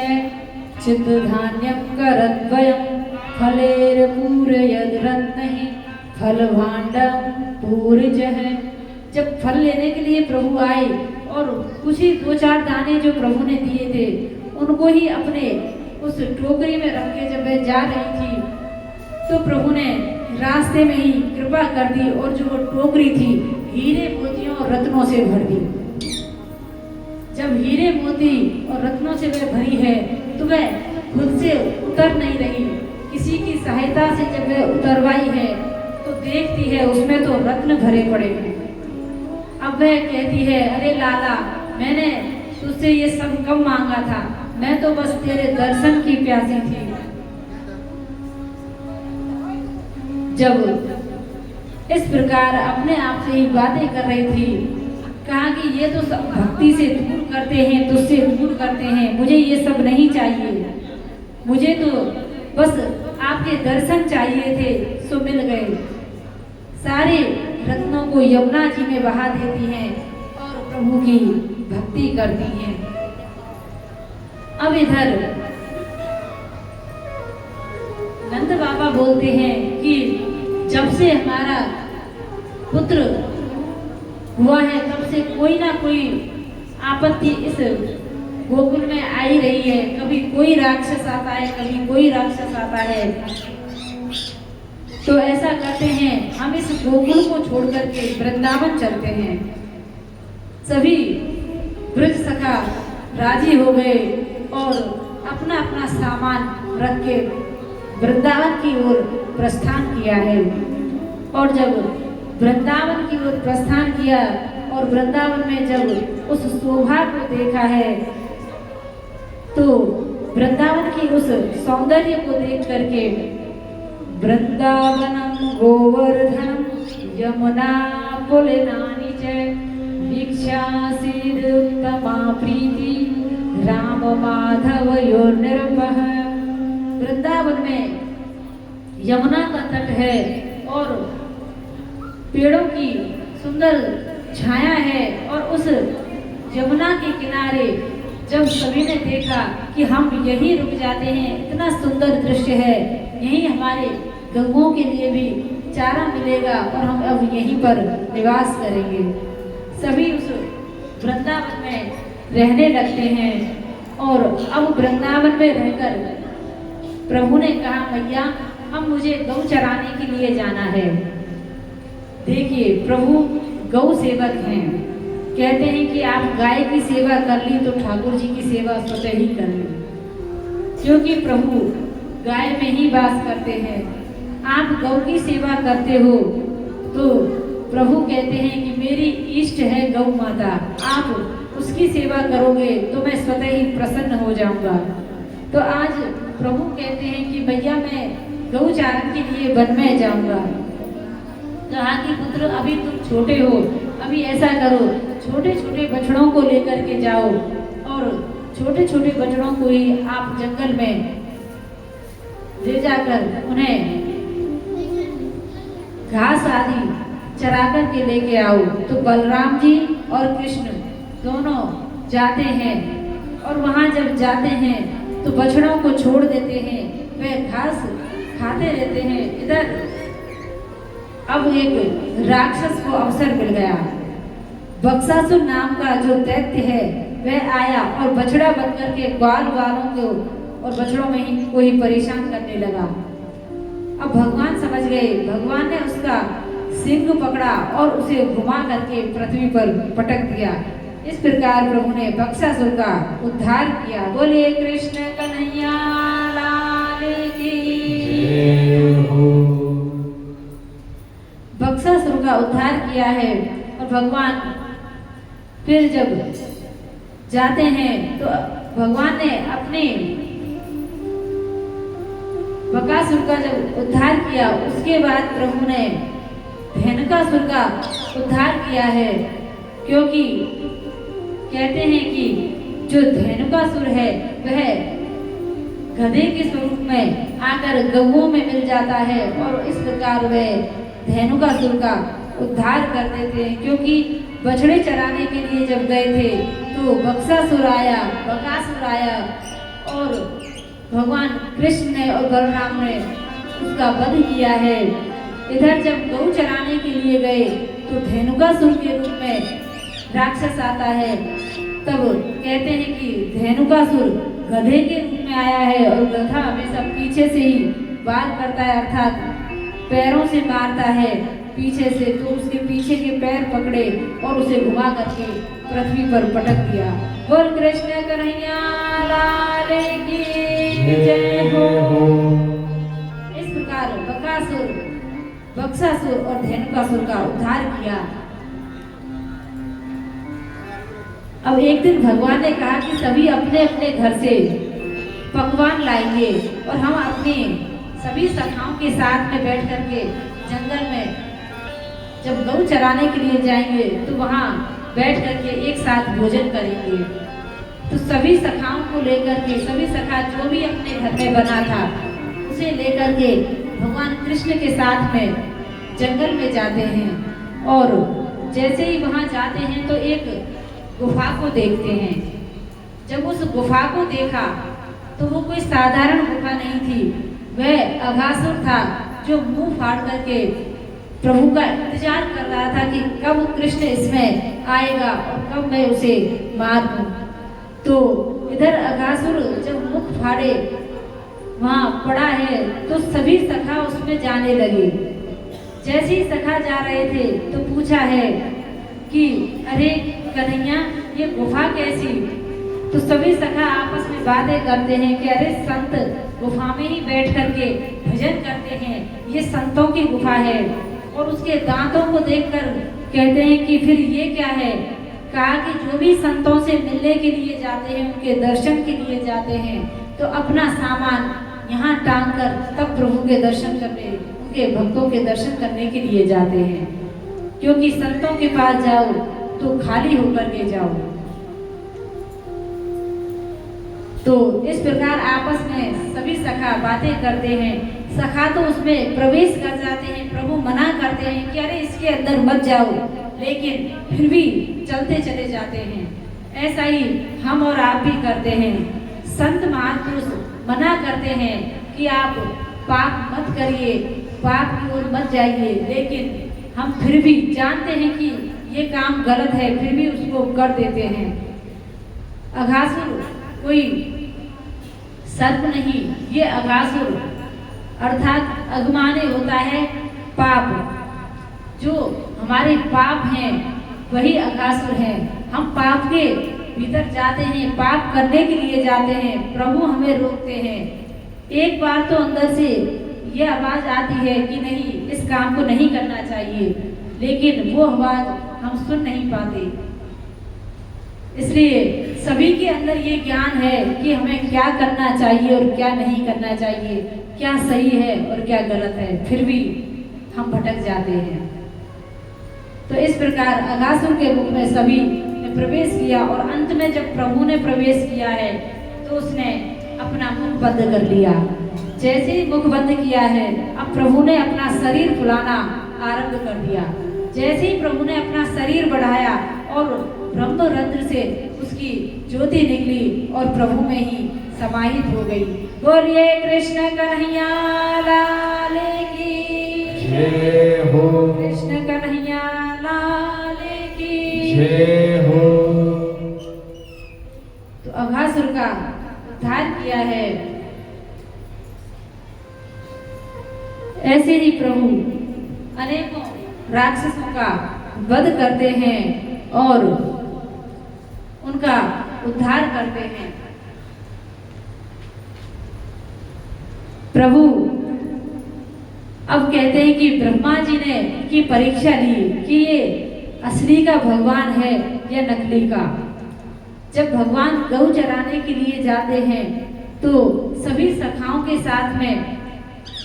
चित धान्यम करद्वयम फलेर पूरयद रत्नहि फल भांडम पूर्जः। जब फल लेने के लिए प्रभु आए और कुछ ही 2-4 दाने जो प्रभु ने दिए थे उनको ही अपने उस टोकरी में रख के जब वह जा रही थी तो प्रभु ने रास्ते में ही कृपा कर दी और जो टोकरी थी हीरे मोतियों और रत्नों से भर दी। जब हीरे मोती और रत्नों से वह भरी है तो वह खुद से उतर नहीं रही, किसी की सहायता से जब वह उतरवाई है तो देखती है उसमें तो रत्न भरे पड़े हैं। अब वह कहती है अरे लाला, मैंने तुझसे ये सब कम मांगा था, मैं तो बस तेरे दर्शन की प्यासी थी। जब इस प्रकार अपने आप से ही बातें कर रही थी, कहा कि ये तो सब भक्ति से दूर करते हैं, तुझसे दूर करते हैं, मुझे ये सब नहीं चाहिए, मुझे तो बस आपके दर्शन चाहिए थे, सो मिल गए। सारे रत्नों को यमुना जी में बहा देती हैं और प्रभु की भक्ति करती हैं। अब इधर नंद बाबा बोलते हैं कि जब से हमारा पुत्र हुआ है तब से कोई ना कोई आपत्ति इस गोकुल में आ ही रही है। कभी कोई राक्षस आता है, कभी कोई राक्षस आता है। तो ऐसा करते हैं हम इस गोकुल को छोड़ करके वृंदावन चलते हैं। सभी ब्रज सखा राजी हो गए और अपना अपना सामान रख के वृंदावन की ओर प्रस्थान किया है। और जब वृंदावन की ओर प्रस्थान किया और वृंदावन में जब उस शोभा को देखा है तो वृंदावन की उस सौंदर्य को देख करके वृंदावनम गोवर्धनम यमुना पुलिनानि च वीक्षासीदुत्तमा प्रीति राम माधव योर्निरपः। वृंदावन में यमुना का तट है और पेड़ों की सुंदर छाया है और उस यमुना के किनारे जब सभी ने देखा कि हम यहीं रुक जाते हैं, इतना सुंदर दृश्य है, यहीं हमारे गौओं के लिए भी चारा मिलेगा और हम अब यहीं पर निवास करेंगे। सभी उस वृंदावन में रहने लगते हैं और अब वृंदावन में रहकर प्रभु ने कहा मैया अब मुझे गौ चराने के लिए जाना है। देखिए प्रभु गौ सेवक हैं, कहते हैं कि आप गाय की सेवा कर ली तो ठाकुर जी की सेवा स्वतः ही कर ली, क्योंकि प्रभु गाय में ही वास करते हैं। आप गौ की सेवा करते हो तो प्रभु कहते हैं कि मेरी इष्ट है गौ माता, आप उसकी सेवा करोगे तो मैं स्वतः ही प्रसन्न हो जाऊंगा। तो आज प्रभु कहते हैं कि भैया मैं गौ चारण के लिए वन में जाऊंगा। कहा कि पुत्र अभी तुम छोटे हो, अभी ऐसा करो, छोटे छोटे बछड़ों को लेकर के जाओ और छोटे छोटे बछड़ों को ही आप जंगल में ले जाकर उन्हें घास आदि चरा कर के लेके आओ। तो बलराम जी और कृष्ण दोनों जाते हैं और वहां जब जाते हैं तो बछड़ों को छोड़ देते हैं, वे घास खाते रहते हैं। इधर अब एक राक्षस को अवसर मिल गया। बक्सासुर नाम का जो दैत्य है वह आया और बछड़ा बनकर के ग्वाल वालों को और बछड़ों में ही को ही परेशान करने लगा। अब भगवान समझ गए, भगवान ने उसका सिंह पकड़ा और उसे घुमा करके पृथ्वी पर पटक दिया। इस प्रकार प्रभु ने बक्सासुर का उद्धार किया। बोले कृष्ण कन्हैया लाल की। बक्सासुर का उद्धार किया है और भगवान फिर जब जाते हैं तो भगवान ने अपने बकासुर का जब उद्धार किया उसके बाद प्रभु ने धेनुकासुर का उद्धार किया है। क्योंकि कहते हैं कि जो धेनुकासुर है वह गधे के स्वरूप में आकर गौओं में मिल जाता है और इस प्रकार वह धेनुकासुर का उद्धार कर देते हैं। क्योंकि बछड़े चराने के लिए जब गए थे तो बक्सासुर आया, बकासुर आया और भगवान कृष्ण ने और बलराम ने उसका वध किया है। इधर जब गौ चराने के लिए गए तो धेनुकासुर के रूप में राक्षस आता है। तब कहते हैं कि धेनुकासुर गधे के रूप में आया है और गधा हमेशा पीछे से ही वार करता है, अर्थात पैरों से मारता है पीछे से। तो उसके पीछे के पैर पकड़े और उसे घुमा करके पृथ्वी पर पटक दिया। बोल कृष्ण कन्हैया लाल की जय हो। इस प्रकार बक्सासुर और धेनुकासुर का उद्धार किया। अब एक दिन भगवान ने कहा कि सभी अपने अपने घर से पकवान लाएंगे और हम अपने सभी सखाओं के साथ में बैठ करके जंगल में जब गौ चराने के लिए जाएंगे तो वहां बैठ करके एक साथ भोजन करेंगे। तो सभी सखाओं को लेकर के सभी सखा जो भी अपने घर में बना था उसे लेकर के भगवान कृष्ण के साथ में जंगल में जाते हैं। और जैसे ही वहां जाते हैं तो एक गुफा को देखते हैं। जब उस गुफा को देखा तो वो कोई साधारण गुफा नहीं थी, वह अघासुर था जो मुंह फाड़ करके प्रभु का इंतजार कर रहा था कि कब कृष्ण इसमें आएगा और कब मैं उसे मार दूं। तो इधर अघासुर जब मुख फाड़े वहां पड़ा है तो सभी सखा उसमें जाने लगे। जैसे ही सखा जा रहे थे तो पूछा है कि अरे कन्हैया ये गुफा कैसी। तो सभी सखा आपस में बातें करते हैं कि अरे संत गुफा में ही बैठ करके भजन करते हैं, ये संतों की गुफा है। और उसके दांतों को देखकर कहते हैं कि फिर ये क्या है। कहा कि जो भी संतों से मिलने के लिए जाते हैं, उनके दर्शन के लिए जाते हैं तो अपना सामान यहाँ टांग कर तब प्रभु के दर्शन करने, उनके भक्तों के दर्शन करने के लिए जाते हैं। क्योंकि संतों के पास जाओ तो खाली होकर के जाओ। तो इस प्रकार आपस में सभी सखा बातें करते हैं। सखा तो उसमें प्रवेश कर जाते हैं, प्रभु मना करते हैं कि अरे इसके अंदर मत जाओ, लेकिन फिर भी चलते चले जाते हैं। ऐसा ही हम और आप भी करते हैं। संत महापुरुष मना करते हैं कि आप पाप मत करिए, पाप की ओर मत जाइए, लेकिन हम फिर भी जानते हैं कि ये काम गलत है, फिर भी उसको कर देते हैं। अघासुर कोई सर्प नहीं, ये अघासुर अर्थात अगमाने होता है पाप। जो हमारे पाप हैं वही अघासुर है। हम पाप के भीतर जाते हैं, पाप करने के लिए जाते हैं, प्रभु हमें रोकते हैं एक बार तो अंदर से ये आवाज आती है कि नहीं, इस काम को नहीं करना चाहिए, लेकिन वो आवाज हम सुन नहीं पाते। इसलिए सभी के अंदर ये ज्ञान है कि हमें क्या करना चाहिए और क्या नहीं करना चाहिए, क्या सही है और क्या गलत है, फिर भी हम भटक जाते हैं। तो इस प्रकार अघासुर के मुख में सभी ने प्रवेश किया और अंत में जब प्रभु ने प्रवेश किया है तो उसने अपना मुख बंद कर लिया। जैसे ही मुख बंद किया है, अब प्रभु ने अपना शरीर फुलाना आरंभ कर दिया। जैसे ही प्रभु ने अपना शरीर बढ़ाया और ब्रह्मरंध्र से उसकी ज्योति निकली और प्रभु में ही समाहित हो गई। बोलिए कृष्ण कन्हैया लाल की
जय हो,
कृष्ण कन्हैया लाल की
जय हो।
तो अघासुर का उद्धार किया है। ऐसे ही प्रभु अनेकों राक्षसों का वध करते हैं और उनका उद्धार करते हैं। प्रभु अब कहते हैं कि ब्रह्मा जी ने की परीक्षा ली कि ये असली का भगवान है या नकली का। जब भगवान गौ चराने के लिए जाते हैं तो सभी सखाओं के साथ में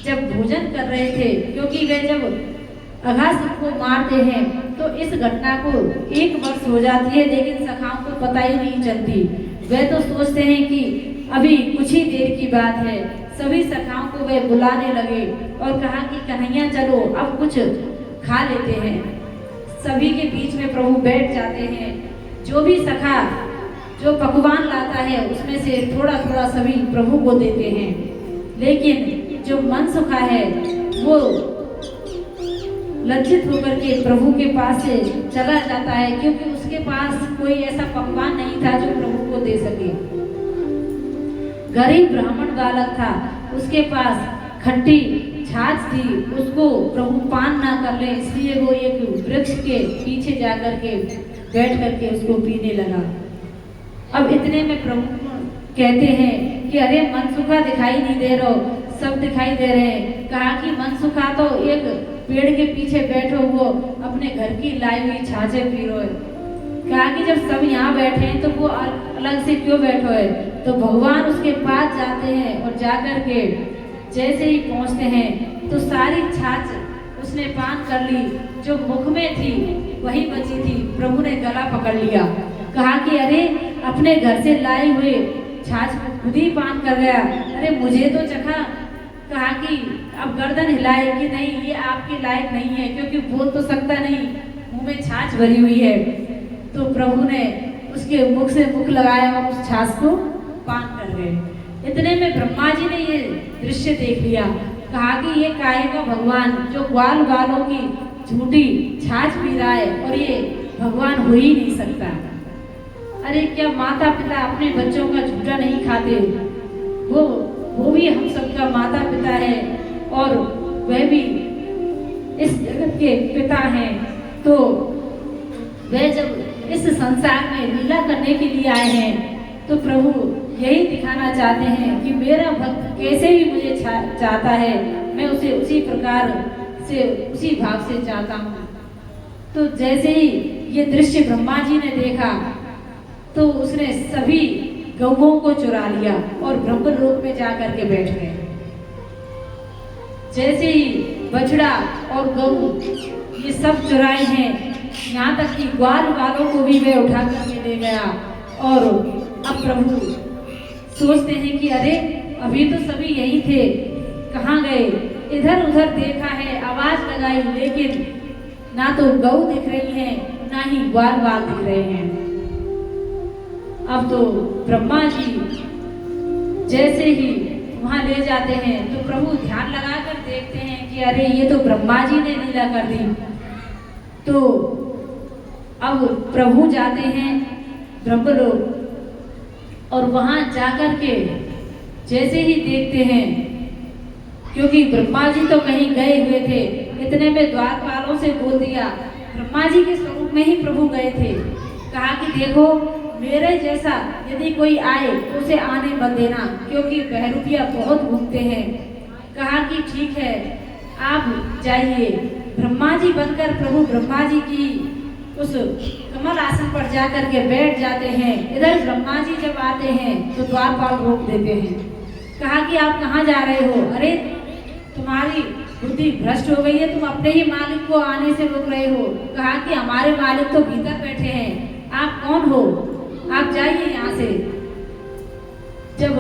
जब भोजन कर रहे थे, क्योंकि वे जब अघासुर को मारते हैं तो इस घटना को 1 वर्ष हो जाती है, लेकिन सखाओं को पता ही नहीं चलती। वे तो सोचते हैं कि अभी कुछ ही देर की बात है। सभी सखाओं को वे बुलाने लगे और कहा कि कन्हैया चलो अब कुछ खा लेते हैं। सभी के बीच में प्रभु बैठ जाते हैं। जो भी सखा जो पकवान लाता है उसमें से थोड़ा थोड़ा सभी प्रभु को देते हैं, लेकिन जो मनसुखा है वो लज्जित होकर के प्रभु के पास से चला जाता है, क्योंकि उसके पास कोई ऐसा पकवान नहीं था जो प्रभु को दे सके। गरीब ब्राह्मण बालक था, उसके पास खट्टी छाछ थी, उसको प्रभु पान ना कर ले, इसलिए वो एक वृक्ष के पीछे जाकर के बैठ करके उसको पीने लगा। अब इतने में प्रभु कहते हैं कि अरे मनसुखा दिखाई नहीं दे रहा, सब दिखाई दे रहे हैं। कहा कि मनसुखा तो एक पेड़ के पीछे बैठो, वो अपने घर की लाई हुई छाछे पी रहे है। कहा कि जब सब यहाँ बैठे हैं तो वो अलग से क्यों बैठो है। तो भगवान उसके पास जाते हैं और जाकर के जैसे ही पहुँचते हैं तो सारी छाछ उसने पान कर ली, जो मुख में थी वही बची थी। प्रभु ने गला पकड़ लिया, कहा कि अरे अपने घर से लाई हुए छाछ खुद ही पान कर गया, अरे मुझे तो चखा। कहा कि अब गर्दन हिलाए कि नहीं, ये आपके लायक नहीं है, क्योंकि बोल तो सकता नहीं, मुंह में छाछ भरी हुई है। तो प्रभु ने उसके मुख से मुख लगाया और उस छाछ को पान कर गए। इतने में ब्रह्मा जी ने ये दृश्य देख लिया। कहा कि ये काहे का भगवान जो ग्वाल वालों की झूठी छाछ पी रहा है, और ये भगवान हो ही नहीं सकता। अरे क्या माता पिता अपने बच्चों का झूठा नहीं खाते? वो भी हम सबका माता पिता है और वह भी इस जगत के पिता हैं। तो वह जब इस संसार में लीला करने के लिए आए हैं तो प्रभु यही दिखाना चाहते हैं कि मेरा भक्त कैसे भी मुझे चाहता है, मैं उसे उसी प्रकार से उसी भाव से चाहता हूँ। तो जैसे ही ये दृश्य ब्रह्मा जी ने देखा तो उसने सभी गौओं को चुरा लिया और ब्रह्मलोक में जाकर के बैठ गए। जैसे ही बछड़ा और गौ ये सब चुराए हैं, यहाँ तक कि ग्वाल वालों को भी वह उठा करके ले गया। और अब प्रभु सोचते हैं कि अरे अभी तो सभी यही थे, कहाँ गए? इधर उधर देखा है, आवाज लगाई, लेकिन ना तो गौ दिख रही है ना ही ग्वाल वाल दिख रहे हैं। अब तो ब्रह्मा जी जैसे ही वहां ले जाते हैं तो प्रभु ध्यान लगाकर देखते हैं कि अरे ये तो ब्रह्मा जी ने लीला कर दी। तो अब प्रभु जाते हैं ब्रह्मलोक और वहां जाकर के जैसे ही देखते हैं, क्योंकि ब्रह्मा जी तो कहीं गए हुए थे, इतने में द्वारपालों से बोल दिया, ब्रह्मा जी के स्वरूप में ही प्रभु गए थे। कहा कि देखो मेरे जैसा यदि कोई आए तो उसे आने मत देना, क्योंकि बहरूपिया बहुत घूमते हैं। कहा कि ठीक है, आप जाइए। ब्रह्मा जी बनकर प्रभु ब्रह्मा जी की उस कमल आसन पर जाकर के बैठ जाते हैं। इधर ब्रह्मा जी जब आते हैं तो द्वारपाल रोक देते हैं। कहा कि आप कहाँ जा रहे हो? अरे तुम्हारी बुद्धि भ्रष्ट हो गई है, तुम अपने ही मालिक को आने से रोक रहे हो। कहा कि हमारे मालिक तो भीतर बैठे हैं, आप कौन हो? आप जाइए यहाँ से। जब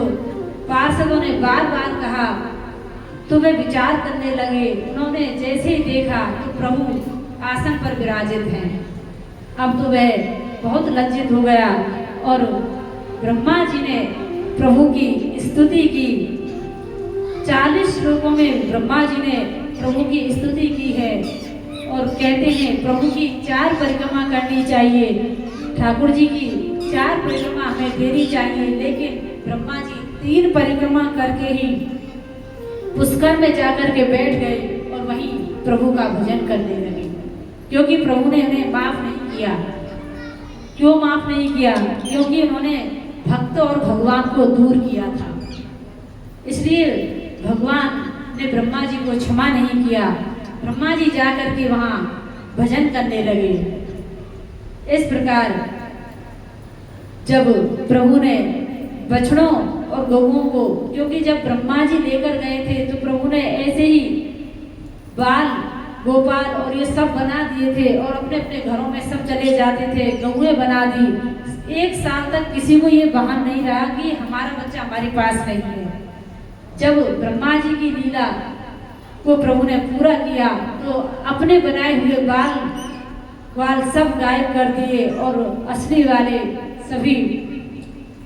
पार्षदों ने बार बार कहा तो वे विचार करने लगे। उन्होंने जैसे ही देखा तो प्रभु आसन पर विराजित हैं। अब तो वह बहुत लज्जित हो गया और ब्रह्मा जी ने प्रभु की स्तुति की। 40 श्लोकों में ब्रह्मा जी ने प्रभु की स्तुति की है और कहते हैं प्रभु की 4 परिक्रमा करनी चाहिए, ठाकुर जी की 4 परिक्रमा हमें देनी चाहिए। लेकिन ब्रह्मा जी 3 परिक्रमा करके ही पुष्कर में जाकर के बैठ गए और वहीं प्रभु का भजन करने लगे, क्योंकि प्रभु ने उन्हें माफ नहीं किया। क्यों माफ नहीं किया? क्योंकि उन्होंने भक्त और भगवान को दूर किया था। इसलिए भगवान ने ब्रह्मा जी को क्षमा नहीं किया। ब्रह्मा जी जाकर के वहां भजन करने लगे। इस प्रकार जब प्रभु ने बछड़ों और गौओं को, क्योंकि जब ब्रह्मा जी लेकर गए थे तो प्रभु ने ऐसे ही बाल गोपाल और ये सब बना दिए थे और अपने अपने घरों में सब चले जाते थे, गौए बना दी। 1 साल तक किसी को ये बहान नहीं रहा कि हमारा बच्चा हमारे पास नहीं है। जब ब्रह्मा जी की लीला को प्रभु ने पूरा किया तो अपने बनाए हुए बाल सब गायब कर दिए और असली वाले सभी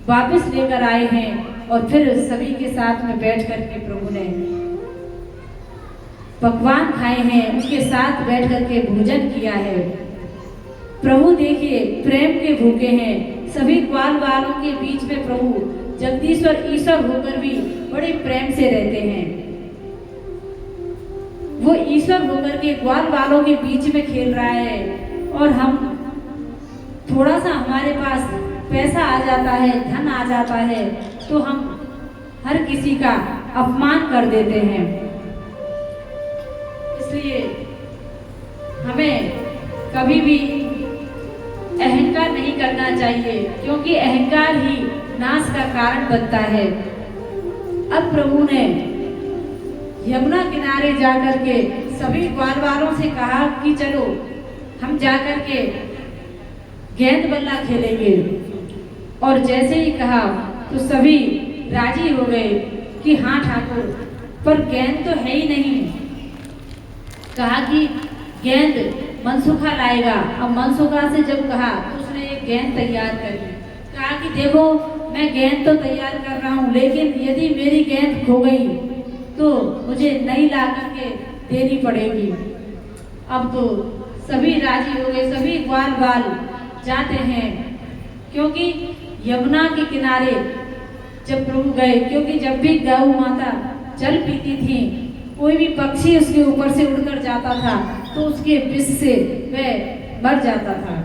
वापस लेकर आए हैं और फिर सभी के साथ में बैठ करके प्रभु ने पकवान खाए हैं, उनके साथ बैठ करके भोजन किया है। प्रभु देखिए प्रेम के भूखे हैं। सभी ग्वाल वालों के बीच में प्रभु जगदीश्वर ईश्वर होकर भी बड़े प्रेम से रहते हैं। वो ईश्वर होकर के ग्वाल वालों के बीच में खेल रहा है और हम थोड़ा सा हमारे पास पैसा आ जाता है, धन आ जाता है तो हम हर किसी का अपमान कर देते हैं। इसलिए हमें कभी भी अहंकार नहीं करना चाहिए, क्योंकि अहंकार ही नाश का कारण बनता है। अब प्रभु ने यमुना किनारे जाकर के सभी ग्वाल वालों से कहा कि चलो हम जाकर के गेंद बल्ला खेलेंगे। और जैसे ही कहा तो सभी राजी हो गए कि हाँ ठाकुर, पर गेंद तो है ही नहीं। कहा कि गेंद मनसुखा लाएगा। अब मनसुखा से जब कहा तो उसने एक गेंद तैयार करी। कहा कि देखो मैं गेंद तो तैयार कर रहा हूँ, लेकिन यदि मेरी गेंद खो गई तो मुझे नई ला करके देनी पड़ेगी। अब तो सभी राजी हो गए, सभी ग्वाल बाल जाते हैं, क्योंकि यमुना के किनारे जब प्रभु गए, क्योंकि जब भी गौ माता जल पीती थी कोई भी पक्षी उसके ऊपर से उड़कर जाता था तो उसके विष से वह मर जाता था।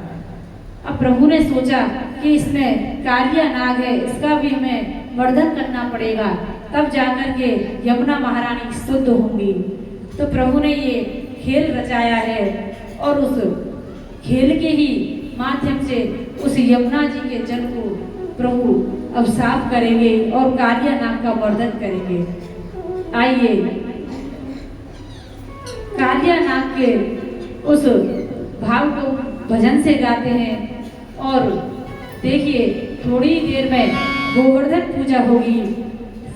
अब प्रभु ने सोचा कि इसमें कालिया नाग है, इसका भी हमें मर्दन करना पड़ेगा, तब जाकर के यमुना महारानी शुद्ध होंगी। तो प्रभु ने ये खेल रचाया है और उस खेल के ही माध्यम से उस यमुना जी के जल को प्रभु अब साफ करेंगे और कालिया नाग का मर्दन करेंगे। आइए कालिया नाग के उस भाव को भजन से गाते हैं और देखिए थोड़ी देर में गोवर्धन पूजा होगी।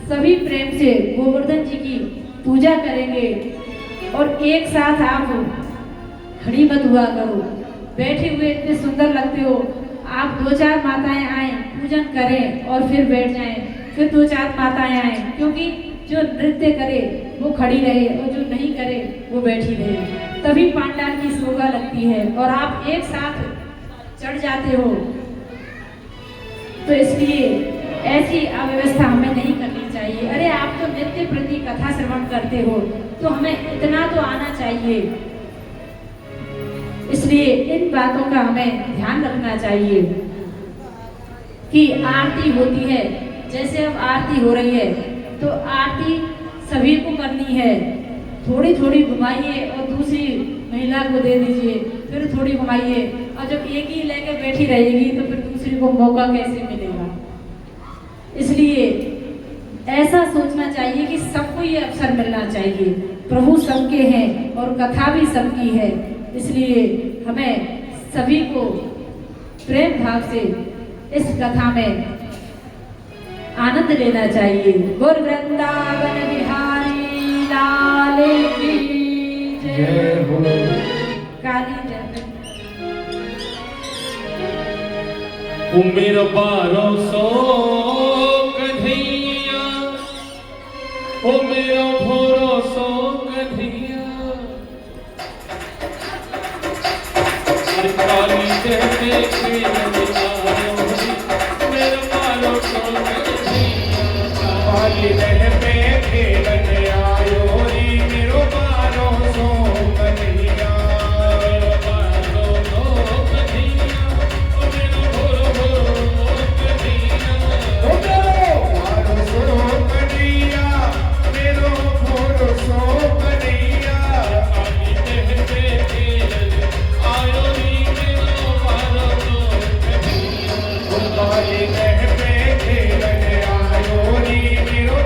सभी प्रेम से गोवर्धन जी की पूजा करेंगे और एक साथ आप खड़ी मत हुआ करो, बैठे हुए इतने सुंदर लगते हो। आप 2-4 माताएं आए पूजन करें और फिर बैठ जाएं, फिर 2-4 माताएं आए, क्योंकि जो नृत्य करे वो खड़ी रहे और जो नहीं करे वो बैठी रहे, तभी पांडाल की शोभा लगती है। और आप एक साथ चढ़ जाते हो, तो इसलिए ऐसी अव्यवस्था हमें नहीं करनी चाहिए। अरे आप तो नित्य प्रति कथा श्रवण करते हो तो हमें इतना तो आना चाहिए। इसलिए इन बातों का हमें ध्यान रखना चाहिए। कि आरती होती है, जैसे अब आरती हो रही है तो आरती सभी को करनी है। थोड़ी थोड़ी घुमाइए और दूसरी महिला को दे दीजिए, फिर थोड़ी घुमाइए, और जब एक ही लेके बैठी रहेगी तो फिर दूसरी को मौका कैसे मिलेगा। इसलिए ऐसा सोचना चाहिए कि सबको ये अवसर मिलना चाहिए। प्रभु सबके हैं और कथा भी सबकी है, इसलिए हमें सभी को प्रेम भाव से इस कथा में आनंद लेना चाहिए। गौर वृंदावन बिहारी लाल की जय हो। काली जय।
उमेर 1200 कन्हैया, ओ मेरा भरोसो कन्हैया, हर काली जय मेरा भरोसो कन्हैया, काली जय पे खेलन आयो रे मेरो भरोसो कन्हैया, मेरा भरोसो कन्हैया, ओ मेरा भरोसो कन्हैया, ओ मेरा भरोसो कन्हैया, मेरो भरोसो कन्हैया, काली जय पे खेलन आयो रे मेरो भरोसो कन्हैया, ओ काली जय पे खेलन आयो रे मेरो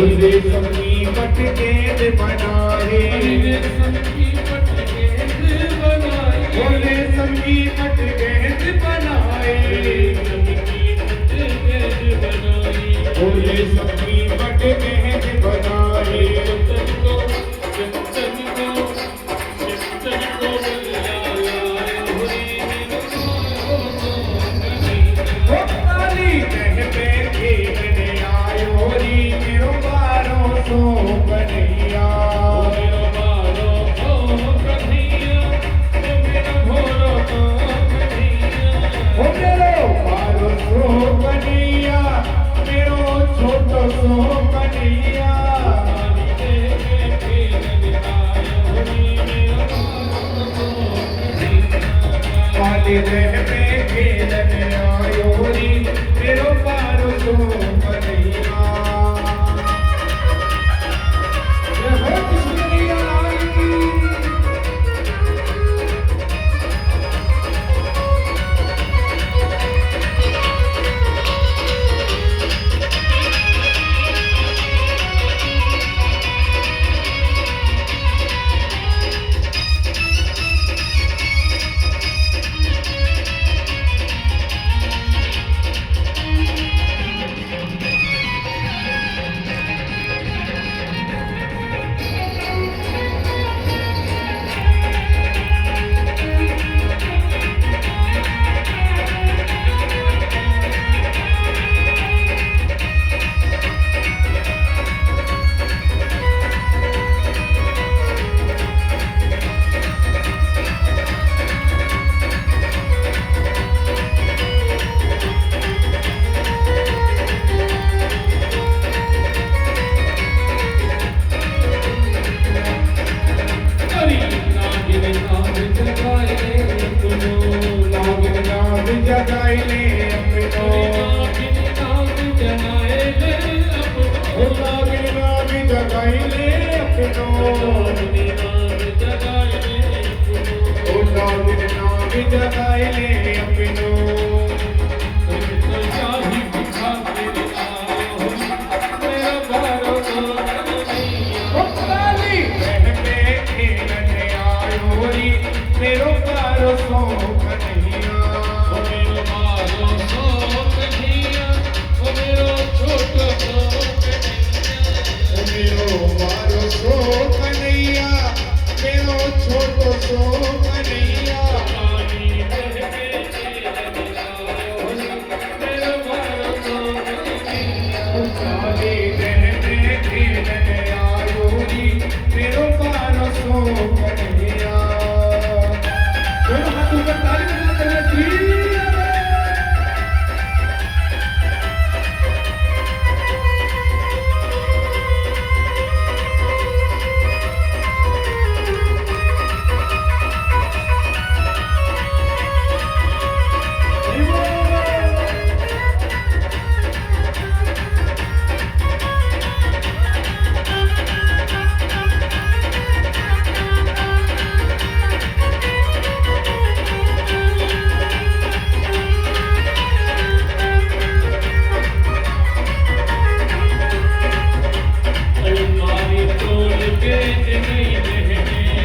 बोले सभी पट गेंद बनाए
बोले सभी पट गेंद बनाए
बोले सभी पट गेंद बनाए बोले सभी पट गेंद बनाए ओ काली देह पे खेलने आयो री मेरो बारों सो कन्हैया ओ मेरो बारों सो कन्हैया मेरो छोटो सो कन्हैया काली देह पे खेलने आयो री मेरो बारों सो कन्हैया जय हो कृष्ण कन्हैया लाल की नागिन नाग जगाए ले अपनो ओ नागिन नाग जगाए ले अपनो ओ नागिन नाग जगाए ले अपनो ओ काली देह पे खेलने आयो री मेरो बारों सो कन्हैया ओ मेरो बारों सो कन्हैया मेरो छोटो सो कन्हैया ओ काली देह पे खेलने आयो री मेरो बारों सो कन्हैया दोनों हाथ ऊपर ताली बजाते हुए जी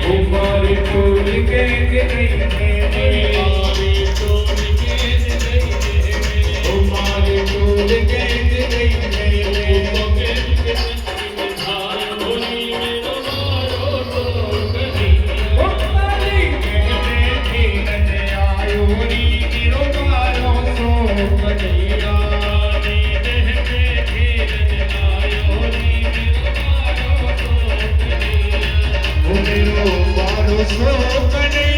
हमारे टोल के हमारे टोल के सो